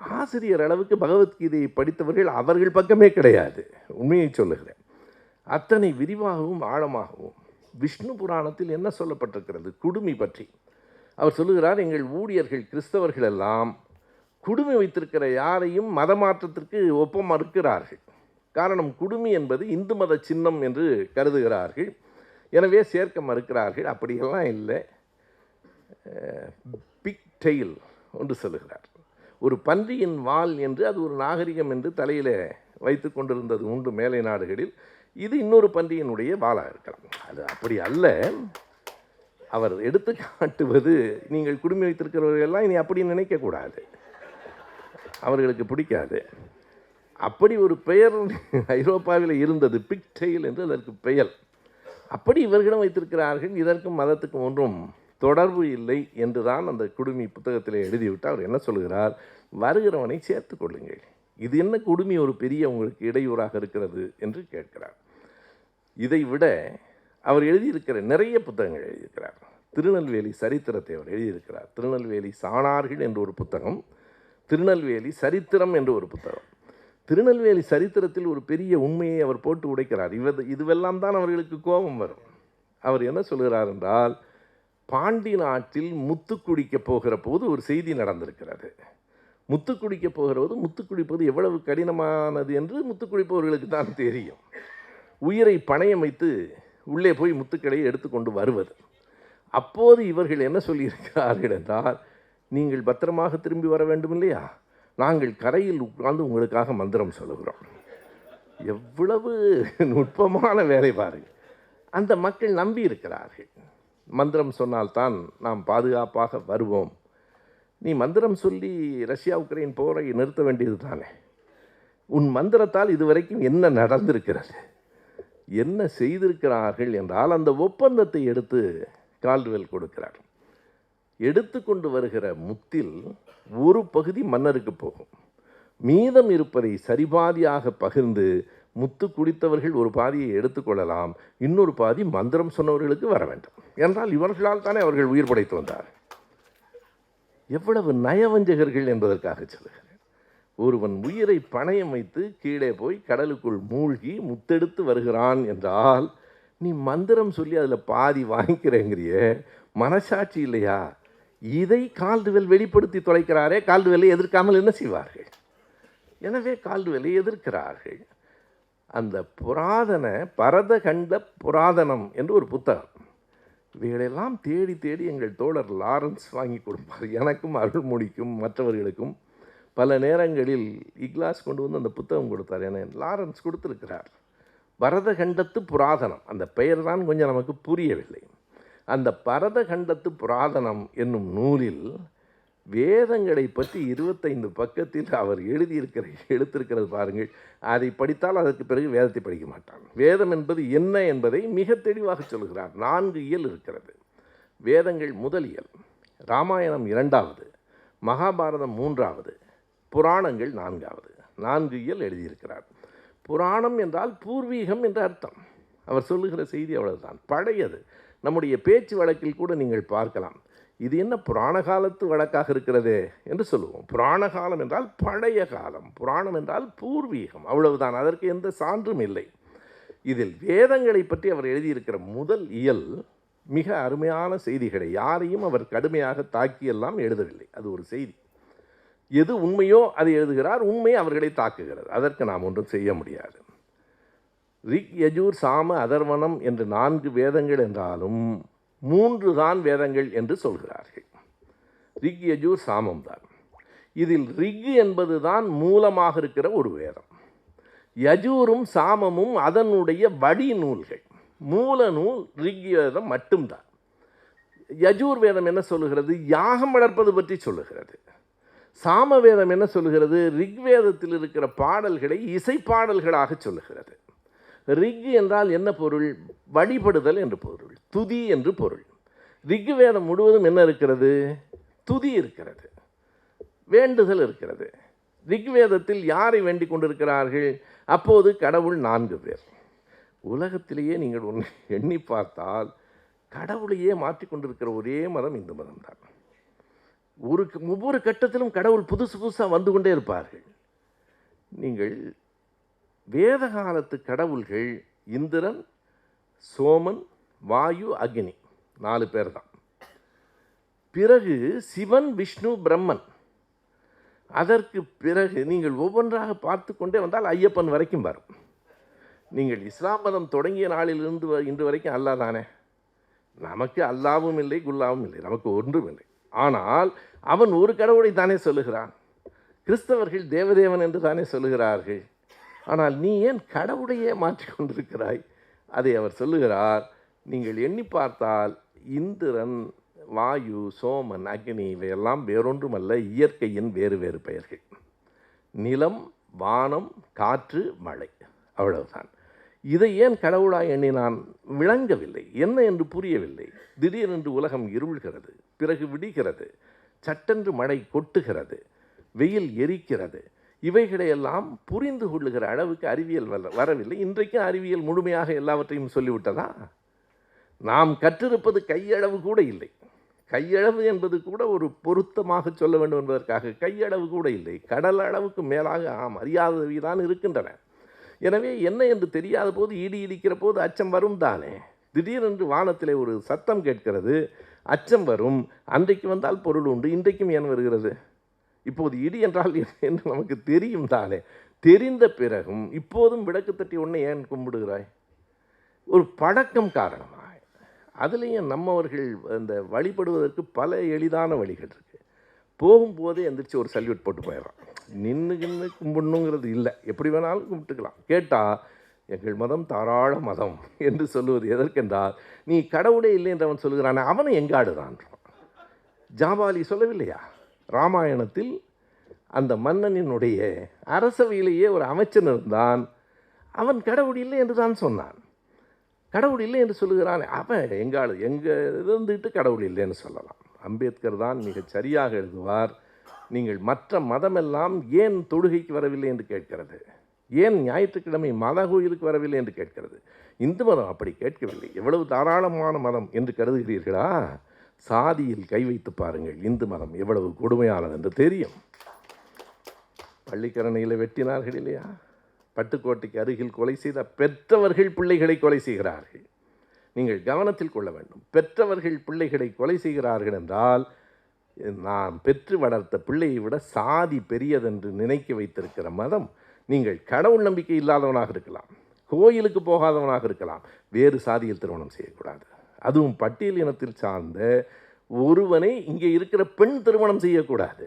ஆசிரியர் அளவுக்கு பகவத்கீதையை படித்தவர்கள் அவர்கள் பக்கமே கிடையாது. உண்மையை சொல்லுகிறேன். அத்தனை விரிவாகவும் ஆழமாகவும் விஷ்ணு புராணத்தில் என்ன சொல்லப்பட்டிருக்கிறது குடுமி பற்றி அவர் சொல்லுகிறார். எங்கள் ஊழியர்கள் கிறிஸ்தவர்கள் எல்லாம் குடுமி வைத்திருக்கிற யாரையும் மத மாற்றத்திற்கு ஒப்பம் மறுக்கிறார்கள். காரணம், குடுமி என்பது இந்து மத சின்னம் என்று கருதுகிறார்கள். எனவே சேர்க்க மறுக்கிறார்கள். அப்படியெல்லாம் இல்லை. பிக் டெயில் என்று சொல்லுகிறார். ஒரு பன்றியின் வால் என்று, அது ஒரு நாகரிகம் என்று தலையில் வைத்து கொண்டிருந்தது உண்டு மேலை நாடுகளில். இது இன்னொரு பன்றியினுடைய வாளாக இருக்கலாம். அது அப்படி அல்ல. அவர் எடுத்து காட்டுவது, நீங்கள் குடுமி வைத்திருக்கிறவர்களெல்லாம் இனி அப்படி நினைக்கக்கூடாது, அவர்களுக்கு பிடிக்காது. அப்படி ஒரு பெயர் ஐரோப்பாவில் இருந்தது, பிக் டெயில் என்று அதற்கு பெயர். அப்படி இவர்களிடம் வைத்திருக்கிறார்கள். இதற்கும் மதத்துக்கும் ஒன்றும் தொடர்பு இல்லை என்று தான் அந்த குடுமி புத்தகத்தில் எழுதிவிட்டு அவர் என்ன சொல்கிறார்? வருகிறவனை சேர்த்து கொள்ளுங்கள். இது என்ன குடுமி ஒரு பெரிய உங்களுக்கு இடையூறாக இருக்கிறது என்று கேட்கிறார். இதை விட அவர் எழுதியிருக்கிற நிறைய புத்தகங்கள் எழுதியிருக்கிறார். திருநெல்வேலி சரித்திரத்தை அவர் எழுதியிருக்கிறார். திருநெல்வேலி சாணார்கள் என்று ஒரு புத்தகம், திருநெல்வேலி சரித்திரம் என்று ஒரு புத்தகம். திருநெல்வேலி சரித்திரத்தில் ஒரு பெரிய உண்மையை அவர் போட்டு உடைக்கிறார். இதுவெல்லாம் தான் அவர்களுக்கு கோபம் வரும். அவர் என்ன சொல்கிறார் என்றால், பாண்டி நாட்டில் முத்து குடிக்கப் போகிற போது ஒரு செய்தி நடந்திருக்கிறது. முத்து குடிக்க போகிறது, முத்து குடிப்பது எவ்வளவு கடினமானது என்று முத்து குடிப்பவர்களுக்கு தான் தெரியும். உயிரை பணயம் வைத்து உள்ளே போய் முத்துக்களையை எடுத்துக்கொண்டு வருவது. அப்போது இவர்கள் என்ன சொல்லியிருக்கிறார்கள் என்றால், நீங்கள் பத்திரமாக திரும்பி வர வேண்டும் இல்லையா, நாங்கள் கரையில் உட்கார்ந்து உங்களுக்காக மந்திரம் சொல்லுகிறோம். எவ்வளவு நுட்பமான வேலை பாருங்கள். அந்த மக்கள் நம்பி இருக்கிறார்கள். மந்திரம் சொன்னால்தான் நாம் பாதுகாப்பாக வருவோம். நீ மந்திரம் சொல்லி ரஷ்யா உக்ரைன் போரை நிறுத்த வேண்டியது தானே. உன் மந்திரத்தால் இதுவரைக்கும் என்ன நடந்திருக்கிறது, என்ன செய்திருக்கிறார்கள் என்றால் அந்த ஒப்பந்தத்தை எடுத்து கால்டுவெல் கொடுக்கிறார். எடுத்து கொண்டு வருகிற முத்தில் ஒரு பகுதி மன்னருக்கு போகும், மீதம் இருப்பதை சரிபாதியாக பகிர்ந்து முத்து குடித்தவர்கள் ஒரு பாதியை எடுத்துக்கொள்ளலாம், இன்னொரு பாதி மந்திரம் சொன்னவர்களுக்கு வர வேண்டும் என்றால் இவர்களால் தானே அவர்கள் உயிர் படைத்து வந்தார். எவ்வளவு நயவஞ்சகர்கள் என்பதற்காக சொல்லுகிறேன். ஒருவன் உயிரை பணயம் வைத்து கீழே போய் கடலுக்குள் மூழ்கி முத்தெடுத்து வருகிறான் என்றால் நீ மந்திரம் சொல்லி அதில் பாதி வாங்கிக்கிறேங்கிறிய மனசாட்சி இல்லையா? இதை கால்டுவெல் வெளிப்படுத்தி தொலைக்கிறாரே, கால்டுவெல்லை எதிர்க்காமல் என்ன செய்வார்கள்? எனவே கால்டுவெல்லை எதிர்க்கிறார்கள். அந்த புராதன பரதகண்ட புராதனம் என்று ஒரு புத்தகம், இவைகளெல்லாம் தேடி தேடி எங்கள் தோழர் லாரன்ஸ் வாங்கி கொடுப்பார். எனக்கும் அருள்மொழிக்கும் மற்றவர்களுக்கும் பல நேரங்களில் இக்லாஸ் கொண்டு வந்து அந்த புத்தகம் கொடுத்தார். என லாரன்ஸ் கொடுத்துருக்கிறார். பரதகண்டத்து புராதனம், அந்த பெயர் தான் கொஞ்சம் நமக்கு புரியவில்லை. அந்த பரதகண்டத்து புராதனம் என்னும் நூலில் வேதங்களை பற்றி 25 பக்கத்தில் அவர் எடுத்திருக்கிறது பாருங்கள். அதை படித்தால் அதற்கு பிறகு வேதத்தை படிக்க மாட்டான். வேதம் என்பது என்ன என்பதை மிக தெளிவாக சொல்கிறார். 4 இயல் இருக்கிறது. வேதங்கள் முதல் இயல், ராமாயணம் 2வது, மகாபாரதம் 3வது, புராணங்கள் 4வது. 4 இயல் எழுதியிருக்கிறார். புராணம் என்றால் பூர்வீகம் என்ற அர்த்தம். அவர் சொல்லுகிற செய்தி அவ்வளவுதான், பழையது. நம்முடைய பேச்சு வழக்கில் கூட நீங்கள் பார்க்கலாம், இது என்ன புராண காலத்து வழக்காக இருக்கிறதே என்று சொல்லுவோம். புராண காலம் என்றால் பழைய காலம், புராணம் என்றால் பூர்வீகம், அவ்வளவுதான். அதற்கு எந்த சான்றும் இல்லை. இதில் வேதங்களை பற்றி அவர் எழுதியிருக்கிற முதல் இயல் மிக அருமையான செய்திகளை, யாரையும் அவர் கடுமையாக தாக்கியெல்லாம் எழுதவில்லை. அது ஒரு செய்தி, எது உண்மையோ அதை எழுதுகிறார், உண்மை அவர்களை தாக்குகிறது. அதற்கு நாம் ஒன்றும் செய்ய முடியாது. ரிக், யஜூர், சாம, அதர்வனம் என்று 4 வேதங்கள் என்றாலும் 3 தான் வேதங்கள் என்று சொல்கிறார்கள். ரிக், யஜூர், சாமம் தான். இதில் ரிக் என்பது தான் மூலமாக இருக்கிற ஒரு வேதம். யஜூரும் சாமமும் அதனுடைய வடி நூல்கள். மூல நூல் ரிக் வேதம் மட்டும்தான். யஜூர் வேதம் என்ன சொல்லுகிறது? யாகம் வளர்ப்பது பற்றி சொல்லுகிறது. சாம வேதம் என்ன சொல்லுகிறது? ரிக்வேதத்தில் இருக்கிற பாடல்களை இசைப்பாடல்களாக சொல்லுகிறது. ரிக் என்றால் என்ன பொருள்? வழிபடுதல் என்று பொருள், துதி என்று பொருள். ரிக்வேதம் முழுவதும் என்ன இருக்கிறது? துதி இருக்கிறது, வேண்டுதல் இருக்கிறது. ரிக்வேதத்தில் யாரை வேண்டிக் கொண்டிருக்கிறார்கள்? அப்போது கடவுள் 4 பேர். உலகத்திலேயே நீங்கள் ஒன்று எண்ணி பார்த்தால் கடவுளையே மாற்றிக்கொண்டிருக்கிற ஒரே மதம் இந்து மதம்தான். ஒவ்வொரு கட்டத்திலும் கடவுள் புதுசு புதுசாக வந்து கொண்டே இருப்பார்கள். நீங்கள் வேத காலத்து கடவுள்கள் இந்திரன், சோமன், வாயு, அக்னி 4 பேர் தான். பிறகு சிவன், விஷ்ணு, பிரம்மன். அதற்கு பிறகு நீங்கள் ஒவ்வொன்றாக பார்த்து கொண்டே வந்தால் ஐயப்பன் வரைக்கும் வரும். நீங்கள் இஸ்லாம் மதம் தொடங்கிய நாளிலிருந்து இன்று வரைக்கும் அல்லாஹ் தானே. நமக்கு அல்லாவும் இல்லை, குல்லாவும் இல்லை, நமக்கு ஒன்றும் இல்லை. ஆனால் அவன் ஒரு கடவுளை தானே சொல்லுகிறான். கிறிஸ்தவர்கள் தேவதேவன் என்று தானே சொல்லுகிறார்கள். ஆனால் நீ ஏன் கடவுளையே மாற்றிக்கொண்டிருக்கிறாய்? அதை அவர் சொல்லுகிறார். நீங்கள் எண்ணி பார்த்தால் இந்திரன், வாயு, சோமன், அக்னி இவையெல்லாம் வேறொன்றுமல்ல, இயற்கையின் வேறு வேறு பெயர்கள். நிலம், வானம், காற்று, மழை, அவ்வளவுதான். இதை ஏன் கடவுளாய் எண்ணினான்? விளங்கவில்லை, என்ன என்று புரியவில்லை. திடீரென்று உலகம் இருள்கிறது, பிறகு விடுகிறது, சட்டென்று மழை கொட்டுகிறது, வெயில் எரிக்கிறது. இவைகளையெல்லாம் புரிந்து கொள்ளுகிற அளவுக்கு அறிவியல் வரவில்லை. இன்றைக்கும் அறிவியல் முழுமையாக எல்லாவற்றையும் சொல்லிவிட்டதா? நாம் கற்றிருப்பது கையளவு கூட இல்லை. கையளவு என்பது கூட ஒரு பொருத்தமாக சொல்ல வேண்டும் என்பதற்காக கையளவு கூட இல்லை. கடல் அளவுக்கு மேலாக அறியாதவை தான் இருக்கின்றன. எனவே என்ன என்று தெரியாத போது, இடி இடிக்கிற போது அச்சம் வரும் தானே. திடீரென்று வானத்திலே ஒரு சத்தம் கேட்கிறது, அச்சம் வரும். அன்றைக்கு வந்தால் பொருள் உண்டு, இன்றைக்கும் ஏன் வருகிறது? இப்போது இடி என்றால் என்ன என்று நமக்கு தெரியும் தானே. தெரிந்த பிறகும் இப்போதும் விளக்கு தட்டி ஒன்றை ஏன் கும்பிடுகிறாய்? ஒரு பழக்கம் காரணமாக. அதுலேயும் நம்மவர்கள் அந்த வழிபடுவதற்கு பல எளிதான வழிகள் இருக்குது. போகும்போதே எந்திரிச்சு ஒரு சல்யூட் போட்டு போயிடறான். நின்று கும்பிடணுங்கிறது இல்லை, எப்படி வேணாலும் கும்பிட்டுக்கலாம். கேட்டால் எங்கள் மதம் தாராள மதம் என்று சொல்லுவது எதற்கென்றால், நீ கடவுளே இல்லை என்றவன் சொல்லுகிறான், அவனை எங்காடுதான். ஜாபாலி சொல்லவில்லையா ராமாயணத்தில்? அந்த மன்னனினுடைய அரசவையிலேயே ஒரு அமைச்சன் இருந்தான், அவன் கடவுள் இல்லை என்று தான் சொன்னான். கடவுள் இல்லை என்று சொல்லுகிறான், அவன் எங்காடு எங்கே இருந்துட்டு கடவுள் இல்லைன்னு சொல்லலாம். அம்பேத்கர் தான் மிகச் சரியாக எழுதுவார், நீங்கள் மற்ற மதமெல்லாம் ஏன் தொழுகைக்கு வரவில்லை என்று கேட்கிறது, ஏன் ஞாயிற்றுக்கிழமை மத கோயிலுக்கு வரவில்லை என்று கேட்கிறது. இந்து மதம் அப்படி கேட்கவில்லை. எவ்வளவு தாராளமான மதம் என்று கருதுகிறீர்களா? சாதியில் கை வைத்து பாருங்கள், இந்து மதம் எவ்வளவு கொடுமையானது என்று தெரியும். பள்ளிக்கரணையில் வெட்டினார்கள் இல்லையா? பட்டுக்கோட்டைக்கு அருகில் கொலை செய்த பெற்றவர்கள் பிள்ளைகளை கொலை செய்கிறார்கள். நீங்கள் கவனத்தில் கொள்ள வேண்டும். பெற்றவர்கள் பிள்ளைகளை கொலை செய்கிறார்கள் என்றால், நாம் பெற்று வளர்த்த பிள்ளையை விட சாதி பெரியதென்று நினைக்க வைத்திருக்கிற மதம். நீங்கள் கடவுள் நம்பிக்கை இல்லாதவனாக இருக்கலாம், கோயிலுக்கு போகாதவனாக இருக்கலாம், வேறு சாதியில் திருமணம் செய்யக்கூடாது. அதுவும் பட்டியல் இனத்தில் சார்ந்த ஒருவனை இங்கே இருக்கிற பெண் திருமணம் செய்யக்கூடாது.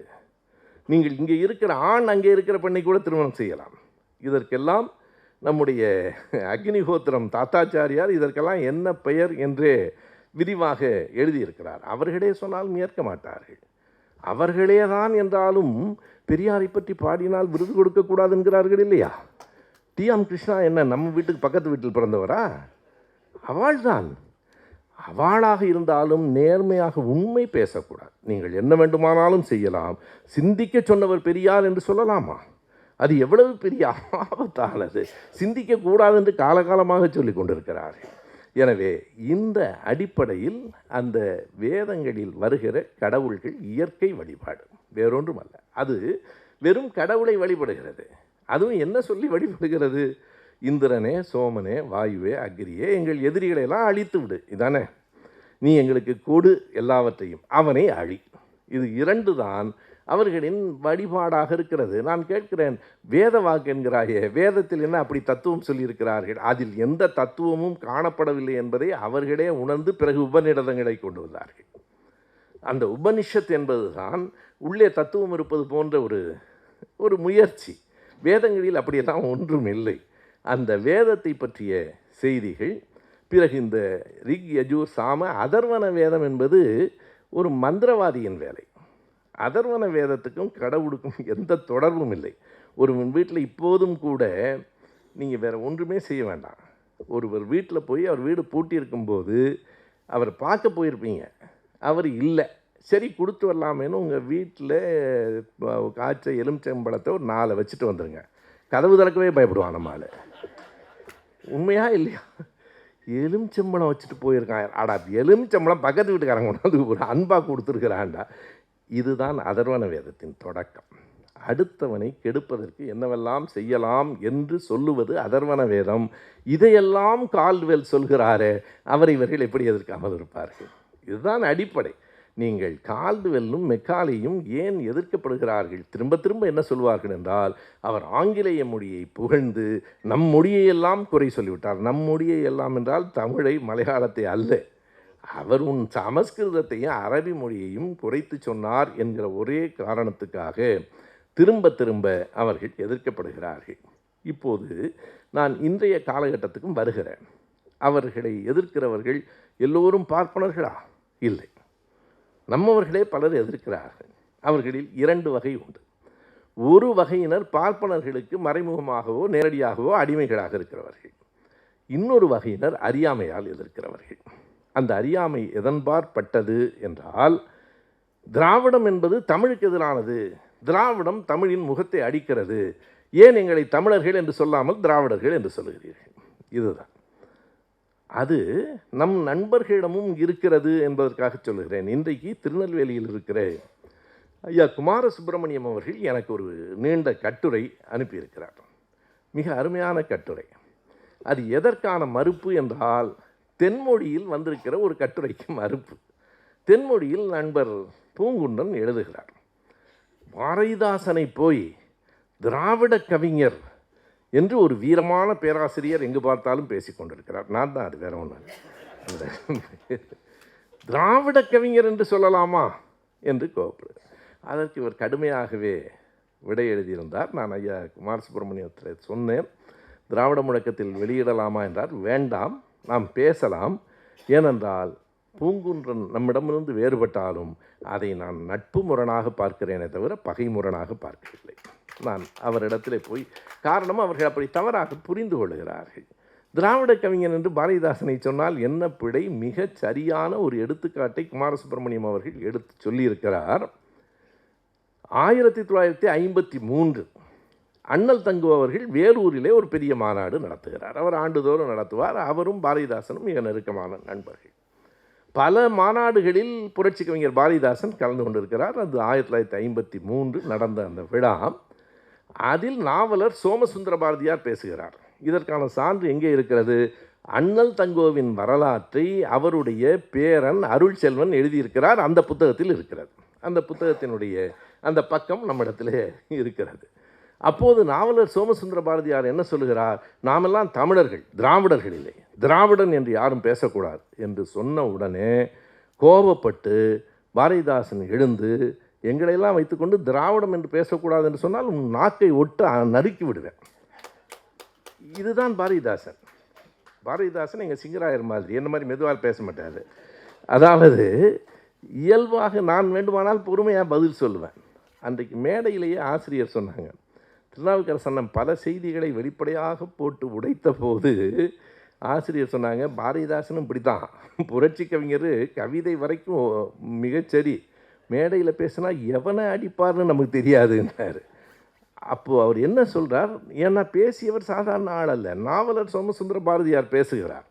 நீங்கள் இங்கே இருக்கிற ஆண் அங்கே இருக்கிற பெண்ணை கூட திருமணம் செய்யலாம். இதற்கெல்லாம் நம்முடைய அக்னிஹோத்திரம் தாத்தாச்சாரியார் இதற்கெல்லாம் என்ன பெயர் என்றே விரிவாக எழுதியிருக்கிறார். அவர்களே சொன்னாலும் ஏற்க மாட்டார்கள். அவர்களே தான் என்றாலும் பெரியாரை பற்றி பாடினால் விருது கொடுக்கக்கூடாது என்கிறார்கள் இல்லையா? டி.எம். கிருஷ்ணா என்ன நம்ம வீட்டுக்கு பக்கத்து வீட்டில் பிறந்தவரா? அவள்தான். அவளாக இருந்தாலும் நேர்மையாக உண்மை பேசக்கூடாது. நீங்கள் என்ன வேண்டுமானாலும் செய்யலாம், சிந்திக்க சொன்னவர் பெரியார் என்று சொல்லலாமா? அது எவ்வளவு பெரிய ஆபத்தானது. சிந்திக்கக்கூடாது என்று காலகாலமாக சொல்லி கொண்டிருக்கிறார்கள். எனவே இந்த அடிப்படையில் அந்த வேதங்களில் வருகிற கடவுள்கள் இயற்கை வழிபாடு, வேறொன்றும் அல்ல. அது வெறும் கடவுளை வழிபடுகிறது. அதுவும் என்ன சொல்லி வழிபடுகிறது? இந்திரனே, சோமனே, வாயுவே, அக்னியே, எங்கள் எதிரிகளையெல்லாம் அழித்து விடு, இதானே? நீ எங்களுக்கு கொடு எல்லாவற்றையும், அவனை அழி. இது இரண்டு தான் அவர்களின் வழிபாடாக இருக்கிறது. நான் கேட்கிறேன், வேத வாக்கு என்கிறாயே, வேதத்தில் என்ன அப்படி தத்துவம் சொல்லியிருக்கிறார்கள்? அதில் எந்த தத்துவமும் காணப்படவில்லை என்பதை அவர்களே உணர்ந்து பிறகு உபநிடதங்களை கொண்டு வந்தார்கள். அந்த உபனிஷத் என்பது தான் உள்ளே தத்துவம் இருப்பது போன்ற ஒரு முயற்சி. வேதங்களில் அப்படியெல்லாம் ஒன்றும் இல்லை. அந்த வேதத்தை பற்றிய செய்திகள். பிறகு இந்த ரிக், யஜூர், சாம, அதர்வன வேதம் என்பது ஒரு மந்திரவாதியின் வேலை. அதர்வன வேதத்துக்கும் கடவுளுக்கும் எந்த தொடர்பும் இல்லை. ஒரு வீட்டில் இப்போதும் கூட நீங்கள் வேறு ஒன்றுமே செய்ய வேண்டாம். ஒருவர் வீட்டில் போய் அவர் வீடு பூட்டி இருக்கும்போது அவர் பார்க்க போயிருப்பீங்க, அவர் இல்லை. சரி, கொடுத்து வரலாமேன்னு உங்கள் வீட்டில் காய்ச்ச எலுமிச்சம்பழத்தை ஒரு 4 வச்சுட்டு வந்துடுங்க. கதவு திறக்கவே பயப்படுவான் நம்ம ஆள். உண்மையா இல்லையா? எலுமிச்சம்பழம் வச்சுட்டு போயிருக்கான். ஆடா, எலுமிச்சம்பழம் பக்கத்து வீட்டுக்காரங்க கொண்டாந்து ஒரு அன்பாக கொடுத்துருக்குறான்டா. இதுதான் அதர்வன வேதத்தின் தொடக்கம். அடுத்தவனை கெடுப்பதற்கு என்னவெல்லாம் செய்யலாம் என்று சொல்லுவது அதர்வன வேதம். இதையெல்லாம் கால்டுவெல் சொல்கிறாரே, அவரை இவர்கள் எப்படி எதிர்க்காமல் இருப்பார்கள்? இதுதான் அடிப்படை. நீங்கள் கால்டுவெல்லும் மெக்காலையும் ஏன் எதிர்க்கப்படுகிறார்கள்? திரும்ப திரும்ப என்ன சொல்வார்கள் என்றால், அவர் ஆங்கிலேய மொழியை புகழ்ந்து நம் மொழியையெல்லாம் குறை சொல்லிவிட்டார். நம் மொழியை எல்லாம் என்றால் தமிழை, மலையாளத்தை அல்ல. அவர் உன் சமஸ்கிருதத்தையும் அரபி மொழியையும் குறைத்து சொன்னார் என்கிற ஒரே காரணத்துக்காக திரும்ப திரும்ப அவர்கள் எதிர்க்கப்படுகிறார்கள். இப்போது நான் இன்றைய காலகட்டத்துக்கும் வருகிறேன். அவர்களை எதிர்க்கிறவர்கள் எல்லோரும் பார்ப்பனர்களா? இல்லை. நம்மவர்களே பலர் எதிர்க்கிறார்கள். அவர்களில் 2 வகை உண்டு. ஒரு வகையினர் பார்ப்பனர்களுக்கு மறைமுகமாகவோ நேரடியாகவோ அடிமைகளாக இருக்கிறவர்கள். இன்னொரு வகையினர் அறியாமையால் எதிர்க்கிறவர்கள். அந்த அறியாமை எதன்பாற்பட்டது என்றால், திராவிடம் என்பது தமிழுக்கு எதிரானது, திராவிடம் தமிழின் முகத்தை அடிக்கிறது, ஏன் எங்களை தமிழர்கள் என்று சொல்லாமல் திராவிடர்கள் என்று சொல்லுகிறீர்கள்? இதுதான். அது நம் நண்பர்களிடமும் இருக்கிறது என்பதற்காக சொல்லுகிறேன். இன்றைக்கு திருநெல்வேலியில் இருக்கிற ஐயா குமார சுப்பிரமணியம் அவர்கள் எனக்கு ஒரு நீண்ட கட்டுரை அனுப்பியிருக்கிறார். மிக அருமையான கட்டுரை. அது எதற்கான மறுப்பு என்றால், தென்மொழியில் வந்திருக்கிற ஒரு கட்டுரைக்கு மறுப்பு. தென்மொழியில் நண்பர் பூங்குன்றன் எழுதுகிறார், பாரதிதாசனை போய் திராவிட கவிஞர் என்று ஒரு வீரமான பேராசிரியர் எங்கு பார்த்தாலும் பேசிக்கொண்டிருக்கிறார். நான் தான் அது, வேற ஒன்று. திராவிட கவிஞர் என்று சொல்லலாமா என்று கோபப்படுகிறார். அதற்கு இவர் கடுமையாகவே விடை எழுதியிருந்தார். நான் ஐயா குமார சுப்பிரமணியத்தில் சொன்னேன், திராவிட முழக்கத்தில் வெளியிடலாமா என்றார். வேண்டாம், நாம் பேசலாம். ஏனென்றால் பூங்குன்றன் நம்மிடமிருந்து வேறுபட்டாலும் அதை நான் நட்பு முரணாக பார்க்கிறேனே தவிர பகை முரணாக பார்க்கவில்லை. நான் அவரிடத்தில் போய், காரணம் அவர்கள் அப்படி தவறாக புரிந்து கொள்கிறார்கள். திராவிட கவிஞன் என்று பாரதிதாசனை சொன்னால் என்ன பிழை? மிகச் சரியான ஒரு எடுத்துக்காட்டை குமார சுப்பிரமணியம் அவர்கள் எடுத்து சொல்லியிருக்கிறார். 1953 அண்ணல் தங்கு அவர்கள் வேலூரிலே ஒரு பெரிய மாநாடு நடத்துகிறார். அவர் ஆண்டுதோறும் நடத்துவார். அவரும் பாரதிதாசனும் மிக நெருக்கமான நண்பர்கள். பல மாநாடுகளில் புரட்சி கவிஞர் பாரதிதாசன் கலந்து கொண்டிருக்கிறார். அது 1953 நடந்த அந்த விழா. அதில் நாவலர் சோமசுந்தர பாரதியார் பேசுகிறார். இதற்கான சான்று எங்கே இருக்கிறது? அண்ணல் தங்கோவின் வரலாற்றை அவருடைய பேரன் அருள் செல்வன் எழுதியிருக்கிறார். அந்த புத்தகத்தில் இருக்கிறது. அந்த புத்தகத்தினுடைய அந்த பக்கம் நம்மிடத்தில் இருக்கிறது. அப்போது நாவலர் சோமசுந்தர பாரதியார் என்ன சொல்லுகிறார்? நாமெல்லாம் தமிழர்கள், திராவிடர்கள் இல்லை, திராவிடன் என்று யாரும் பேசக்கூடாது என்று சொன்ன உடனே கோபப்பட்டு பாரதிதாசன் எழுந்து, எங்களையெல்லாம் வைத்துக்கொண்டு திராவிடம் என்று பேசக்கூடாது என்று சொன்னால் உன் நாக்கை ஒட்டு நறுக்கி விடுவேன். இதுதான் பாரதிதாசன். பாரதிதாசன் எங்கள் சிங்கராயர் மாதிரி, என்ன மாதிரி மெதுவாக பேச மாட்டார். அதாவது இயல்பாக நான் வேண்டுமானால் பொறுமையாக பதில் சொல்லுவேன். அன்றைக்கு மேடையிலேயே ஆசிரியர் சொன்னாங்க, திருநாவுக்கரசன் பல செய்திகளை வெளிப்படையாக போட்டு உடைத்த போது ஆசிரியர் சொன்னாங்க, பாரதிதாசனும் இப்படி தான், புரட்சி கவிஞர் கவிதை வரைக்கும் மிகச்சரி, மேடையில் பேசினா எவனை அடிப்பார்னு நமக்கு தெரியாதுன்னாரு. அப்போது அவர் என்ன சொல்கிறார்? ஏன்னா பேசியவர் சாதாரண ஆள் அல்ல, நாவலர் சோமசுந்தர பாரதியார் பேசுகிறார்.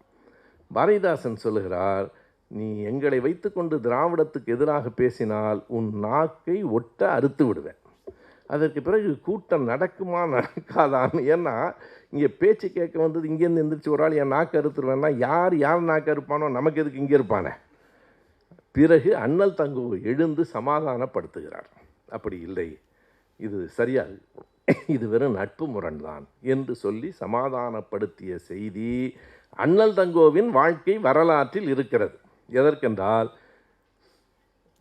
பாரதிதாசன் சொல்லுகிறார், நீ எங்களை வைத்துக்கொண்டு திராவிடத்துக்கு எதிராக பேசினால் உன் நாக்கை ஒட்ட அறுத்து விடுவேன். அதற்கு பிறகு கூட்டம் நடக்குமா நடக்காதான்? ஏன்னா இங்கே பேச்சு கேட்க வந்தது இங்கேருந்து எந்திரிச்சு ஒரு ஆள் என் நாக்கு அறுத்துருவேன்னா யார் நாக்கு அறுப்பானோ, நமக்கு எதுக்கு இங்கே இருப்பானே. பிறகு அண்ணல் தங்கு எழுந்து சமாதானப்படுத்துகிறார். அப்படி இல்லை, இது சரியாது, இது வெறும் நட்பு முரண்தான் என்று சொல்லி சமாதானப்படுத்திய செய்தி அண்ணல் தங்கோவின் வாழ்க்கை வரலாற்றில் இருக்கிறது. எதற்கென்றால்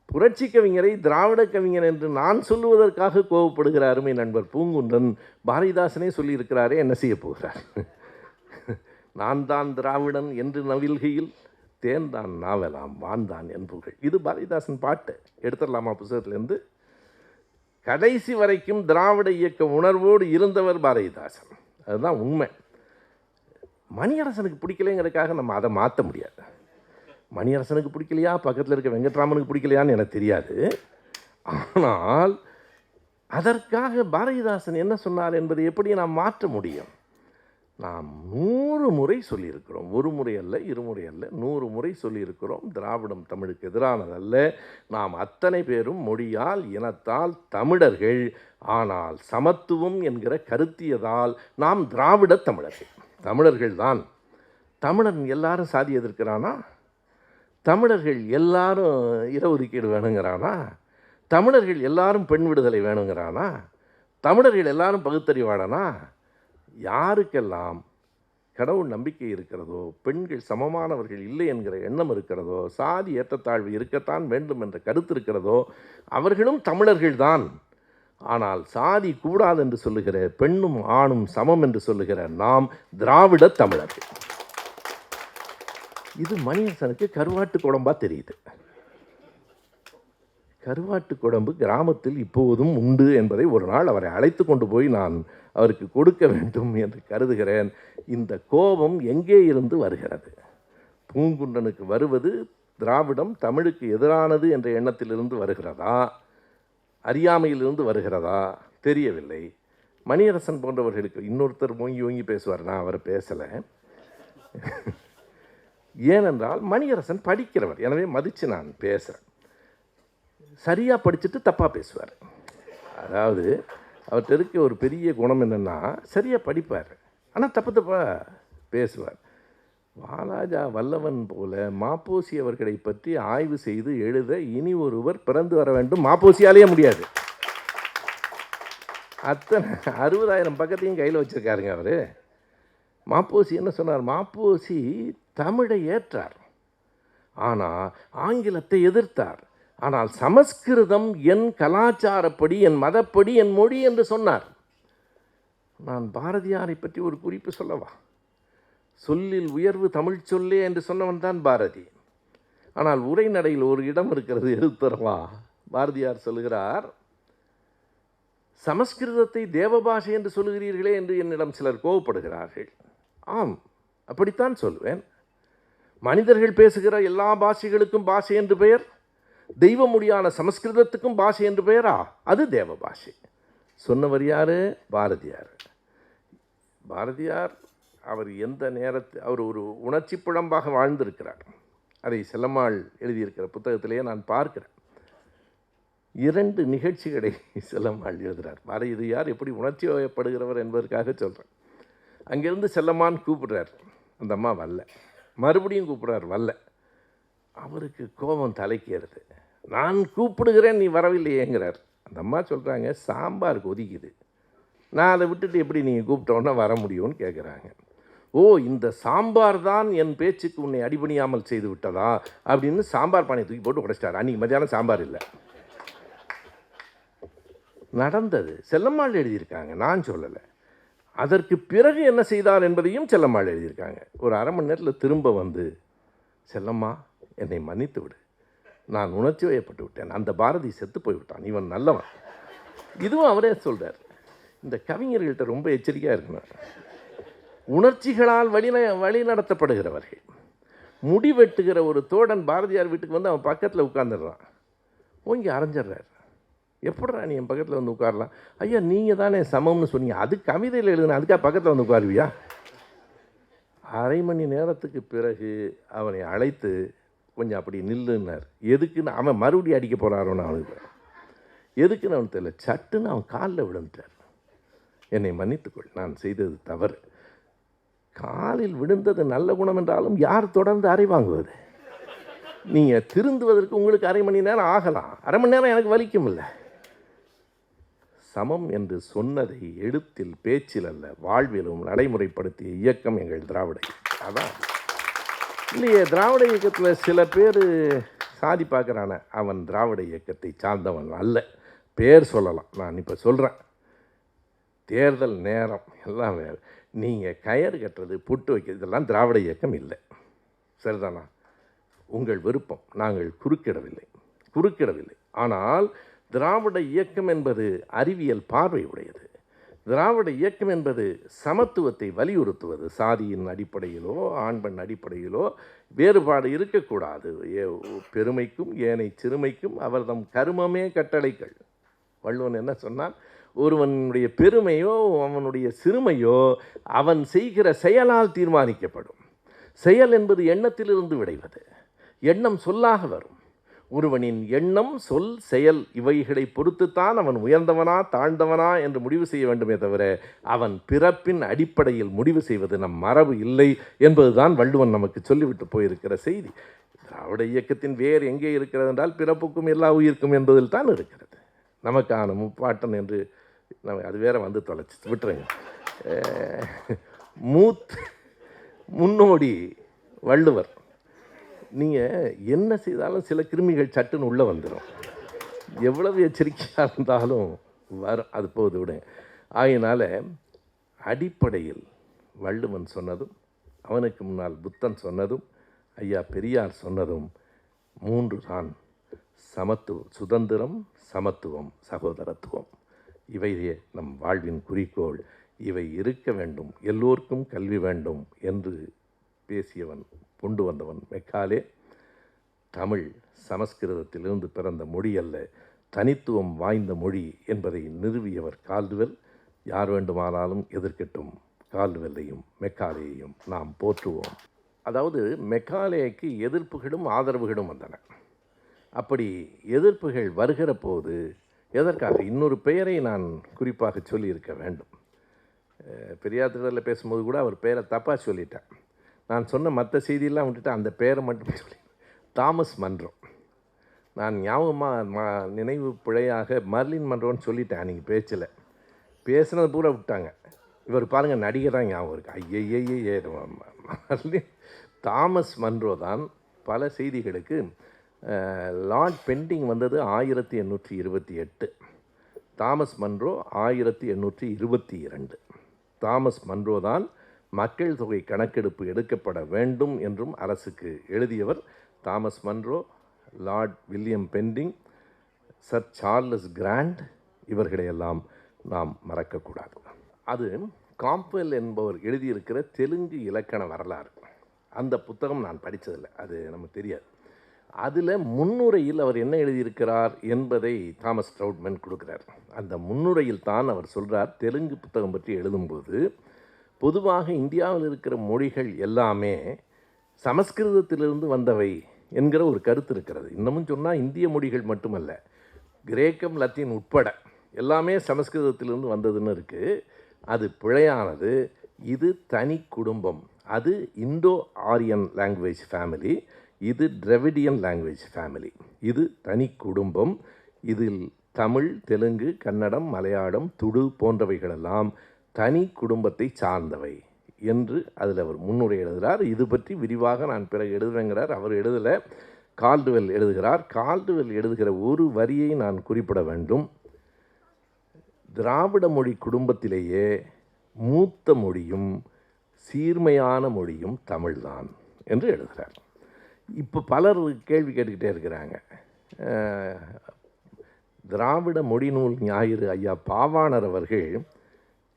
புரட்சி கவிஞரை திராவிட கவிஞர் என்று நான் சொல்லுவதற்காக கோபப்படுகிற அருமை நண்பர் பூங்குன்றன் பாரதிதாசனே சொல்லியிருக்கிறாரே, என்ன செய்ய போகிறார்? நான் தான் திராவிடன் என்று நவில்கையில் தேன் தான் நாவலாம் வான்தான் என்புகள். இது பாரதிதாசன் பாட்டு. எடுத்துடலாமா புத்தகத்திலேருந்து? கடைசி வரைக்கும் திராவிட இயக்க உணர்வோடு இருந்தவர் பாரதிதாசன். அதுதான் உண்மை. மணியரசனுக்கு பிடிக்கலைங்கிறதுக்காக நம்ம அதை மாற்ற முடியாது. மணியரசனுக்கு பிடிக்கலையா, பக்கத்தில் இருக்க வெங்கட்ராமனுக்கு பிடிக்கலையான்னு எனக்கு தெரியாது. ஆனால் அதற்காக பாரதிதாசன் என்ன சொன்னார் என்பதை எப்படி நாம் மாற்ற முடியும்? நாம் 100 முறை சொல்லியிருக்கிறோம். ஒரு முறை அல்ல, இருமுறை அல்ல, 100 முறை சொல்லியிருக்கிறோம். திராவிடம் தமிழுக்கு எதிரானதல்ல. நாம் அத்தனை பேரும் மொழியால் இனத்தால் தமிழர்கள். ஆனால் சமத்துவம் என்கிற கருத்தியதால் நாம் திராவிட தமிழர்கள். தமிழர்கள் தான். தமிழன் எல்லாரும் சாதி எதிர்க்கிறானா? தமிழர்கள் எல்லாரும் இடஒதுக்கீடு வேணுங்கிறானா? தமிழர்கள் எல்லாரும் பெண் விடுதலை வேணுங்கிறானா? தமிழர்கள் எல்லாரும் பகுத்தறிவாளனா? யாருக்கெல்லாம் கடவுள் நம்பிக்கை இருக்கிறதோ, பெண்கள் சமமானவர்கள் இல்லை என்கிற எண்ணம் இருக்கிறதோ, சாதி ஏற்றத்தாழ்வு இருக்கத்தான் வேண்டும் என்ற கருத்து இருக்கிறதோ, அவர்களும் தமிழர்கள்தான். ஆனால் சாதி கூடாது என்று சொல்லுகிற, பெண்ணும் ஆணும் சமம் என்று சொல்லுகிற நாம் திராவிட தமிழர்கள். இது மணியரசனுக்கு கருவாட்டு குழம்பா தெரியுது. கருவாட்டு குழம்பு கிராமத்தில் இப்போதும் உண்டு என்பதை ஒரு நாள் அவரை அழைத்து கொண்டு போய் நான் அவருக்கு கொடுக்க வேண்டும் என்று கருதுகிறேன். இந்த கோபம் எங்கே இருந்து வருகிறது? பூங்குன்றனுக்கு வருவது திராவிடம் தமிழுக்கு எதிரானது என்ற எண்ணத்திலிருந்து வருகிறதா, அறியாமையிலிருந்து வருகிறதா தெரியவில்லை. மணியரசன் போன்றவர்களுக்கு இன்னொருத்தர் ஓங்கி பேசுவார், நான் அவரை பேசலை. ஏனென்றால் மணியரசன் படிக்கிறவர், எனவே மதித்து நான் பேசுகிறேன். சரியாக படிச்சுட்டு தப்பாக பேசுவார். அதாவது அவர்கிட்ட இருக்க ஒரு பெரிய குணம் என்னென்னா, சரியாக படிப்பார், ஆனால் தப்பாக பேசுவார். வாலாஜா வல்லவன் போல மாப்போசி அவர்களை பற்றி ஆய்வு செய்து எழுத இனி ஒருவர் பிறந்து வர வேண்டும். மாப்போசியாலேயே முடியாது. அத்தனை 60,000 பக்கத்தையும் கையில் வச்சுருக்காருங்க அவர். மாப்போசி என்ன சொன்னார்? மாப்போசி தமிழை ஏற்றார், ஆனால் ஆங்கிலத்தை எதிர்த்தார். ஆனால் சமஸ்கிருதம் என் கலாச்சாரப்படி, என் மதப்படி, என் மொழி என்று சொன்னார். நான் பாரதியாரை பற்றி ஒரு குறிப்பு சொல்லவா? சொல்லில் உயர்வு தமிழ் சொல்லே என்று சொன்னவன் தான் பாரதி. ஆனால் உரைநடையில் ஒரு இடம் இருக்கிறது, எழுத்தரவா. பாரதியார் சொல்லுகிறார், சமஸ்கிருதத்தை தேவபாஷை என்று சொல்லுகிறீர்களே என்று என்னிடம் சிலர் கோவப்படுகிறார்கள். ஆம், அப்படித்தான் சொல்வேன். மனிதர்கள் பேசுகிற எல்லா பாஷைகளுக்கும் பாஷை என்று பெயர், தெய்வ மொழியான சமஸ்கிருதத்துக்கும் பாஷை என்று பெயரா? அது தேவ பாஷை. சொன்னவர் யார்? பாரதியார். பாரதியார் அவர் எந்த நேரத்தில் அவர் ஒரு உணர்ச்சி புழம்பாக வாழ்ந்திருக்கிறார். அதை செல்லம்மாள் எழுதியிருக்கிற புத்தகத்திலேயே நான் பார்க்கிறேன். 2 நிகழ்ச்சிகளை செல்லம்மாள் எழுதுகிறார். பாரதியார் எப்படி உணர்ச்சி வயப்படுகிறவர் என்பதற்காக சொல்கிறேன். அங்கேருந்து செல்லம்மான்னு கூப்பிடுறார், அந்த அம்மா வரல. மறுபடியும் கூப்பிட்றார், வரல. அவருக்கு கோபம் தலைக்கேறுது. நான் கூப்பிடுகிறேன், நீ வரவில்லையேங்கிறார். அந்த அம்மா சொல்கிறாங்க, சாம்பார் கொதிக்குது, நான் அதை விட்டுட்டு எப்படி நீங்கள் கூப்பிட்டோன்னா வர முடியும்னு கேட்குறாங்க. ஓ, இந்த சாம்பார் தான் என் பேச்சுக்கு உன்னை அடிபணியாமல் செய்து விட்டதா அப்படின்னு சாம்பார் பானையை தூக்கி போட்டு உடைச்சிட்டார். அன்றைக்கி மத்தியானம் சாம்பார் இல்லை. நடந்தது செல்லம்மாள் எழுதியிருக்காங்க, நான் சொல்லலை. அதற்கு பிறகு என்ன செய்தார் என்பதையும் செல்லம்மாள் எழுதியிருக்காங்க. ஒரு அரை மணி நேரத்தில் திரும்ப வந்து, செல்லம்மா என்னை மன்னித்து விடு, நான் உணர்ச்சி வயப்பட்டு விட்டேன், அந்த பாரதி செத்து போய்விட்டான், இவன் நல்லவன். இதுவும் அவரே சொல்கிறார். இந்த கவிஞர்கள்ட்ட ரொம்ப எச்சரிக்கையாக இருக்கணும். உணர்ச்சிகளால் வழி நடத்தப்படுகிறவர்கள். முடிவெட்டுகிற ஒரு தோடன் பாரதியார் வீட்டுக்கு வந்து அவன் பக்கத்தில் உட்காந்துடுறான், ஓங்கி அரைஞ்சிட்றார். எப்படா நீ என் பக்கத்தில் வந்து உட்காரலாம்? ஐயா, நீங்கள் தானே சமம்னு சொன்னீங்க, அது கவிதையில் எழுதுன, அதுக்காக பக்கத்தில் வந்து உட்காருவியா? அரை மணி நேரத்துக்கு பிறகு அவனை அழைத்து கொஞ்சம் அப்படி நில்லுன்னார். எதுக்குன்னு அவன் மறுபடியும் அடிக்க போகிறாரோன்னு அவனுக்கு எதுக்குன்னு அவனுக்கு தெரியல. சட்டுன்னு அவன் காலில் விழுந்துட்டார். என்னை மன்னித்துக்கொள், நான் செய்தது தவறு. காலில் விழுந்தது நல்ல குணம் என்றாலும் யார் தொடர்ந்து அறை வாங்குவது? நீங்கள் திருந்துவதற்கு உங்களுக்கு அரை மணி நேரம் ஆகலாம், அரை மணி நேரம் எனக்கு வலிக்கும் இல்லை. சமம் என்று சொன்னதை எழுத்தில் பேச்சில் அல்ல வாழ்விலும் நடைமுறைப்படுத்திய இயக்கம் எங்கள் திராவிட இயக்கம். அதான் இல்லையே, திராவிட இயக்கத்தில் சில பேர் சாதி பார்க்குறான, அவன் திராவிட இயக்கத்தை சார்ந்தவன் அல்ல. பேர் சொல்லலாம், நான் இப்போ சொல்கிறேன். தேர்தல் நேரம் எல்லாம் வேறு. நீங்கள் கயறு கட்டுறது, புட்டு வைக்கிறது, இதெல்லாம் திராவிட இயக்கம் இல்லை. சரிதானா? உங்கள் விருப்பம், நாங்கள் குறுக்கிடவில்லை. ஆனால் திராவிட இயக்கம் என்பது அறிவியல் பார்வை உடையது. திராவிட இயக்கம் என்பது சமத்துவத்தை வலியுறுத்துவது. சாதியின் அடிப்படையிலோ ஆண் பெண் அடிப்படையிலோ வேறுபாடு இருக்கக்கூடாது. பெருமைக்கும் ஏனை சிறுமைக்கும் அவர்தம் கருமமே கட்டளைகள். வள்ளுவன் என்ன சொன்னான்? ஒருவனுடைய பெருமையோ அவனுடைய சிறுமையோ அவன் செய்கிற செயலால் தீர்மானிக்கப்படும். செயல் என்பது எண்ணத்திலிருந்து விளைவது. எண்ணம் சொல்லாக வரும். ஒருவனின் எண்ணம், சொல், செயல் இவைகளை பொறுத்துத்தான் அவன் உயர்ந்தவனா தாழ்ந்தவனா என்று முடிவு செய்ய வேண்டுமே தவிர அவன் பிறப்பின் அடிப்படையில் முடிவு செய்வது நம் மரபு இல்லை என்பதுதான் வள்ளுவன் நமக்கு சொல்லிவிட்டு போயிருக்கிற செய்தி. திராவிட இயக்கத்தின் வேர் எங்கே இருக்கிறது என்றால் பிறப்புக்கும் எல்லா உயிர்க்கும் என்பதில் தான் இருக்கிறது. நமக்கான முப்பாட்டன் என்று அது வேற வந்து தொலைச்சி விட்டுருங்க. முன்னோடி வள்ளுவர். நீங்கள் என்ன செய்தாலும் சில கிருமிகள் சட்டுன்னு உள்ளே வந்துடும். எவ்வளவு எச்சரிக்கையாக இருந்தாலும் வரும், அது போது விடுங்க. ஆகையினால அடிப்படையில் வள்ளுவன் சொன்னதும், அவனுக்கு முன்னால் புத்தன் சொன்னதும், ஐயா பெரியார் சொன்னதும் 3 தான். சுதந்திரம், சமத்துவம், சகோதரத்துவம். இவையே நம் வாழ்வின் குறிக்கோள். இவை இருக்க வேண்டும், எல்லோருக்கும் கல்வி வேண்டும் என்று பேசியவன், கொண்டு வந்தவன் மெக்காலே. தமிழ் சமஸ்கிருதத்திலிருந்து பிறந்த மொழி அல்ல, தனித்துவம் வாய்ந்த மொழி என்பதை நிறுவியவர் கால்டுவெல். யார் வேண்டுமானாலும் எதிர்க்கட்டும், கால்டுவெல்லையும் மெக்காலேயையும் நாம் போற்றுவோம். அதாவது மெக்காலேக்கு எதிர்ப்புகளும் ஆதரவுகளும் வந்தன. அப்படி எதிர்ப்புகள் வருகிற போது எதற்காக? இன்னொரு பெயரை நான் குறிப்பாக சொல்லியிருக்க வேண்டும். பெரியார் திடலில் பேசும்போது கூட அவர் பெயரை தப்பாக சொல்லிட்டேன். நான் சொன்ன மற்ற செய்தியெல்லாம் விட்டுட்டு அந்த பெயரை மட்டும் சொல்லி, தாமஸ் மன்றோ. நான் ஞாபகமாக நினைவு பிழையாக மர்லின் மன்றோன்னு சொல்லிட்டேன் அன்றைக்கி பேச்சில். பேசுனது பூரா விட்டாங்க. இவர் பாருங்கள் நடிகை தான் ஞாபகம் இருக்குது. ஐயையே தாமஸ் மன்றோ தான் பல செய்திகளுக்கு லார்ட் பெண்டிங் வந்தது 1828. Thomas Munro 1822. தாமஸ் மன்றோ தான் மக்கள் தொகை கணக்கெடுப்பு எடுக்கப்பட வேண்டும் என்றும் அரசுக்கு எழுதியவர். Thomas Munro, lord William Bentinck, sir Charles Grant, இவர்களையெல்லாம் நாம் மறக்கக்கூடாது. அது காம்ப்வெல் என்பவர் எழுதியிருக்கிற தெலுங்கு இலக்கண வரலாறு. அந்த புத்தகம் நான் படித்ததில்லை, அது நமக்கு தெரியாது. அதில் முன்னுரையில் அவர் என்ன எழுதியிருக்கிறார் என்பதை தாமஸ் ட்ரவுட்மேன் கொடுக்குறார். அந்த முன்னுரையில் தான் அவர் சொல்கிறார், தெலுங்கு புத்தகம் பற்றி எழுதும்போது பொதுவாக இந்தியாவில் இருக்கிற மொழிகள் எல்லாமே சமஸ்கிருதத்திலிருந்து வந்தவை என்கிற ஒரு கருத்து இருக்கிறது. இன்னமும் சொன்னால் இந்திய மொழிகள் மட்டுமல்ல, கிரேக்கம், லத்தீன் உட்பட எல்லாமே சமஸ்கிருதத்திலிருந்து வந்ததுன்னு இருக்குது. அது பிழையானது. இது தனி குடும்பம். அது இந்தோ ஆரியன் லாங்குவேஜ் ஃபேமிலி, இது டிராவிடியன் லாங்குவேஜ் ஃபேமிலி. இது தனி குடும்பம். இதில் தமிழ், தெலுங்கு, கன்னடம், மலையாளம், துடு போன்றவைகளெல்லாம் தனி குடும்பத்தை சார்ந்தவை என்று அதில் அவர் முன்னுரை எழுதுகிறார். இது பற்றி விரிவாக நான் பிறகு எழுதுவேங்கிறார். அவர் எழுதலை, கால்டுவெல் எழுதுகிறார். கால்டுவெல் எழுதுகிற ஒரு வரியை நான் குறிப்பிட வேண்டும். திராவிட மொழி குடும்பத்திலேயே மூத்த மொழியும் சீர்மையான மொழியும் தமிழ்தான் என்று எழுதுகிறார். இப்போ பலர் கேள்வி கேட்டுக்கிட்டே இருக்கிறாங்க. திராவிட மொழிநூல் ஞாயிறு ஐயா பாவாணர் அவர்கள்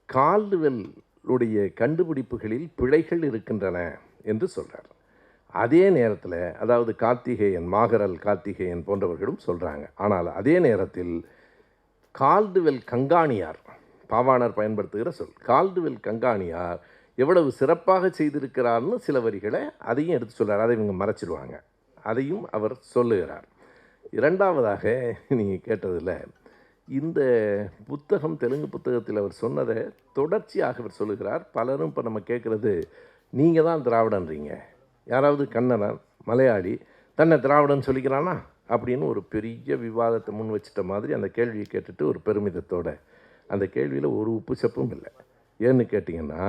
கால்டுவெல்லுடைய கண்டுபிடிப்புகளில் பிழைகள் இருக்கின்றன என்று சொல்கிறார். அதே நேரத்தில், அதாவது கார்த்திகேயன், மாகரல் கார்த்திகேயன் போன்றவர்களும் சொல்கிறாங்க. ஆனால் அதே நேரத்தில் கால்டுவெல் கங்காணியார், பாவாணர் பயன்படுத்துகிற சொல், கால்டுவெல் கங்காணியார் எவ்வளவு சிறப்பாக செய்திருக்கிறார்னு சில வரிகளை அதையும் எடுத்து சொல்கிறார். அதை இவங்க மறைச்சிடுவாங்க, அதையும் அவர் சொல்லுகிறார். இரண்டாவதாக நீங்கள் கேட்டதில் இந்த புத்தகம், தெலுங்கு புத்தகத்தில் அவர் சொன்னதை தொடர்ச்சியாக அவர் சொல்லுகிறார். பலரும் இப்போ நம்ம கேட்குறது, நீங்கள் தான் திராவிடன்றீங்க, யாராவது கன்னடன், மலையாளி தன்னை திராவிடன் சொல்லிக்கிறானா அப்படின்னு ஒரு பெரிய விவாதத்தை முன் வச்சிட்ட மாதிரி அந்த கேள்வியை கேட்டுட்டு ஒரு பெருமிதத்தோடு, அந்த கேள்வியில் ஒரு உப்பு சப்பும் இல்லை. ஏன்னு கேட்டிங்கன்னா,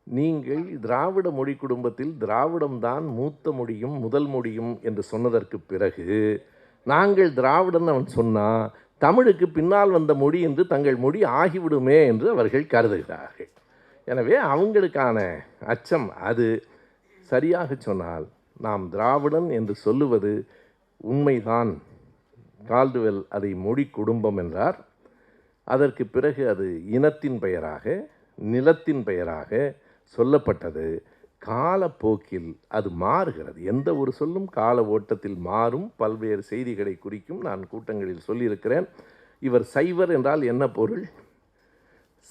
நீங்கள் திராவிட மொழி குடும்பத்தில் திராவிடம்தான் மூத்த மொழியும் முதல் மொழியும் என்று சொன்னதற்கு பிறகு நாங்கள் திராவிடன் அவன் சொன்னால் தமிழுக்கு பின்னால் வந்த மொழி என்று தங்கள் மொழி ஆகிவிடுமே என்று அவர்கள் கருதுகிறார்கள். எனவே அவங்களுக்கான அச்சம் அது. சரியாக சொன்னால் நாம் திராவிடன் என்று சொல்லுவது உண்மைதான். கால்டுவெல் அதை மொழி குடும்பம் என்றார். அதற்கு பிறகு அது இனத்தின் பெயராக, நிலத்தின் பெயராக சொல்லப்பட்டது. காலப்போக்கில் அது மாறுகிறது. எந்த ஒரு சொல்லும் கால ஓட்டத்தில் மாறும். பல்வேறு செய்திகளை குறிக்கும். நான் கூட்டங்களில் சொல்லியிருக்கிறேன். இவர் சைவர் என்றால் என்ன பொருள்?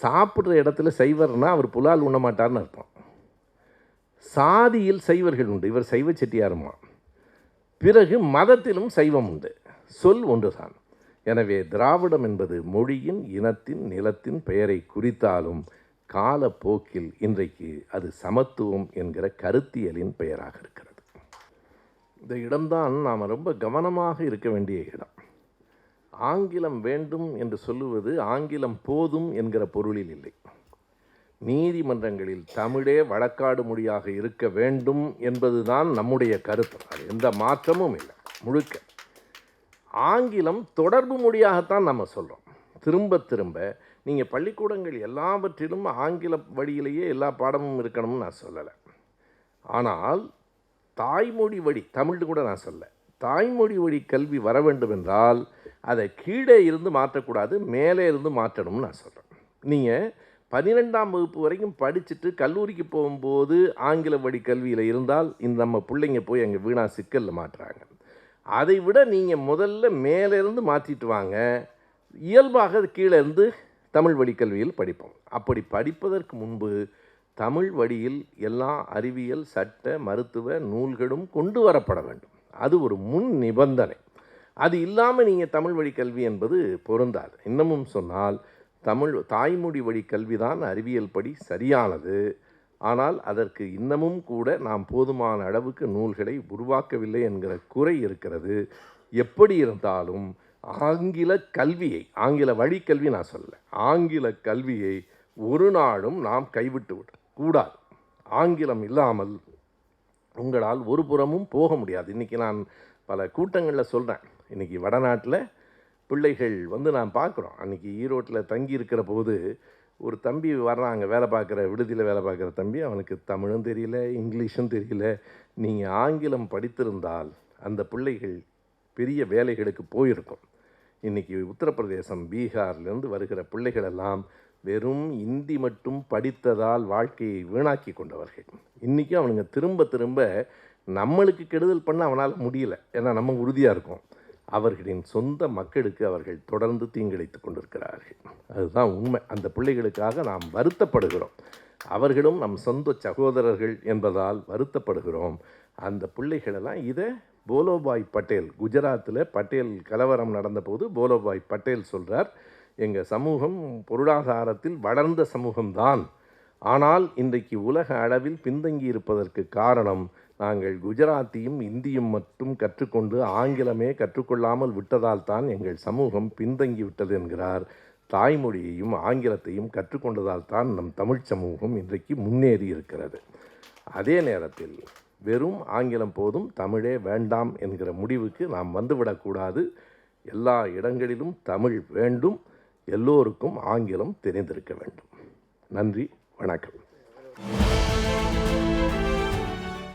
சாப்பிட்ற இடத்துல சைவர்னால் அவர் புலால் உண்ண மாட்டார்னு அர்த்தம். சாதியில் சைவர்கள் உண்டு, இவர் சைவ செட்டியாருமா. பிறகு மதத்திலும் சைவம் உண்டு. சொல் ஒன்றுதான். எனவே திராவிடம் என்பது மொழியின், இனத்தின், நிலத்தின் பெயரை குறித்தாலும் காலப்போக்கில் இன்றைக்கு அது சமத்துவம் என்கிற கருத்தியலின் பெயராக இருக்கிறது. இந்த இடம்தான் நாம் ரொம்ப கவனமாக இருக்க வேண்டிய இடம். ஆங்கிலம் வேண்டும் என்று சொல்லுவது ஆங்கிலம் போதும் என்கிற பொருளில் இல்லை. நீதிமன்றங்களில் தமிழே வழக்காடு மொழியாக இருக்க வேண்டும் என்பதுதான் நம்முடைய கருத்து. அது எந்த மாற்றமும் இல்லை. முழுக்க ஆங்கிலம் தொடர்பு மொழியாகத்தான் நம்ம சொல்கிறோம். திரும்ப திரும்ப நீங்கள் பள்ளிக்கூடங்கள் எல்லாவற்றிலும் ஆங்கில வழியிலேயே எல்லா பாடமும் இருக்கணும்னு நான் சொல்லலை. ஆனால் தாய்மொழி வழி, தமிழ் கூட நான் சொல்ல, தாய்மொழி வழி கல்வி வர வேண்டும் என்றால் அதை கீழே இருந்து மாற்றக்கூடாது, மேலே இருந்து மாற்றணும்னு நான் சொல்கிறேன். நீங்கள் 12ஆம் வகுப்பு வரைக்கும் படிச்சுட்டு கல்லூரிக்கு போகும்போது ஆங்கில வழி கல்வியில் இருந்தால் இந்த நம்ம பிள்ளைங்க போய் அங்கே வீணாக சிக்கலில் மாட்டுறாங்க. அதை விட நீங்கள் முதல்ல மேலேருந்து மாற்றிட்டு வாங்க. இயல்பாக அது கீழே இருந்து தமிழ் வழி கல்வியில் படிப்போம். அப்படி படிப்பதற்கு முன்பு தமிழ் வழியில் எல்லா அறிவியல், சட்ட, மருத்துவ நூல்களும் கொண்டு வரப்பட வேண்டும். அது ஒரு முன் நிபந்தனை. அது இல்லாமல் நீங்கள் தமிழ் வழி கல்வி என்பது பொருந்தாது. இன்னமும் சொன்னால் தாய்மொழி வழி கல்விதான் அறிவியல் படி சரியானது. ஆனால் அதற்கு இன்னமும் கூட நாம் போதுமான அளவுக்கு நூல்களை உருவாக்கவில்லை என்கிற குறை இருக்கிறது. எப்படி இருந்தாலும் ஆங்கில கல்வியை, ஆங்கில வழிக்கல்வி நான் சொல்லலை, ஆங்கில கல்வியை ஒரு நாளும் நாம் கைவிட்டு விட கூடாது. ஆங்கிலம் இல்லாமல் உங்களால் ஒரு புறமும் போக முடியாது. இன்றைக்கி நான் பல கூட்டங்களில் சொல்கிறேன், இன்றைக்கி வடநாட்டில் பிள்ளைகள் நான் பார்க்குறோம். அன்றைக்கி ஈரோட்டில் தங்கி இருக்கிற போது ஒரு தம்பி வர்றாங்க, வேலை பார்க்குற விடுதியில் வேலை பார்க்குற தம்பி. அவனுக்கு தமிழும் தெரியல, இங்கிலீஷும் தெரியல. நீங்கள் ஆங்கிலம் படித்திருந்தால் அந்த பிள்ளைகள் பெரிய வேலைகளுக்கு போயிருக்கும். இன்றைக்கி உத்தரப்பிரதேசம், பீகார்லேருந்து வருகிற பிள்ளைகளெல்லாம் வெறும் இந்தி மட்டும் படித்ததால் வாழ்க்கையை வீணாக்கி கொண்டவர்கள். இன்றைக்கும் அவனுங்க திரும்ப திரும்ப நம்மளுக்கு கெடுதல் பண்ண அவனால் முடியல, ஏன்னா நம்ம உறுதியாக இருக்கோம். அவர்களின் சொந்த மக்களுக்கு அவர்கள் தொடர்ந்து தீங்கிழைத்து கொண்டிருக்கிறார்கள். அதுதான் உண்மை. அந்த பிள்ளைகளுக்காக நாம் வருத்தப்படுகிறோம். அவர்களும் நம் சொந்த சகோதரர்கள் என்பதால் வருத்தப்படுகிறோம். அந்த பிள்ளைகளெல்லாம் இதை போலோபாய் பட்டேல், குஜராத்தில் பட்டேல் கலவரம் நடந்தபோது போலோபாய் பட்டேல் சொல்கிறார், எங்கள் சமூகம் பொருளாதாரத்தில் வளர்ந்த சமூகம்தான், ஆனால் இன்றைக்கு உலக அளவில் பின்தங்கி இருப்பதற்கு காரணம் நாங்கள் குஜராத்தியும் இந்தியும் மட்டும் கற்றுக்கொண்டு ஆங்கிலமே கற்றுக்கொள்ளாமல் விட்டதால் தான் எங்கள் சமூகம் பின்தங்கி விட்டது என்கிறார். தாய்மொழியையும் ஆங்கிலத்தையும் கற்றுக்கொண்டதால் தான் நம் தமிழ் சமூகம் இன்றைக்கு முன்னேறி இருக்கிறது. அதே நேரத்தில் வெறும் ஆங்கிலம் போதும், தமிழே வேண்டாம் என்கிற முடிவுக்கு நாம் வந்துவிடக்கூடாது. எல்லா இடங்களிலும் தமிழ் வேண்டும். எல்லோருக்கும் ஆங்கிலம் தெரிந்திருக்க வேண்டும். நன்றி, வணக்கம்.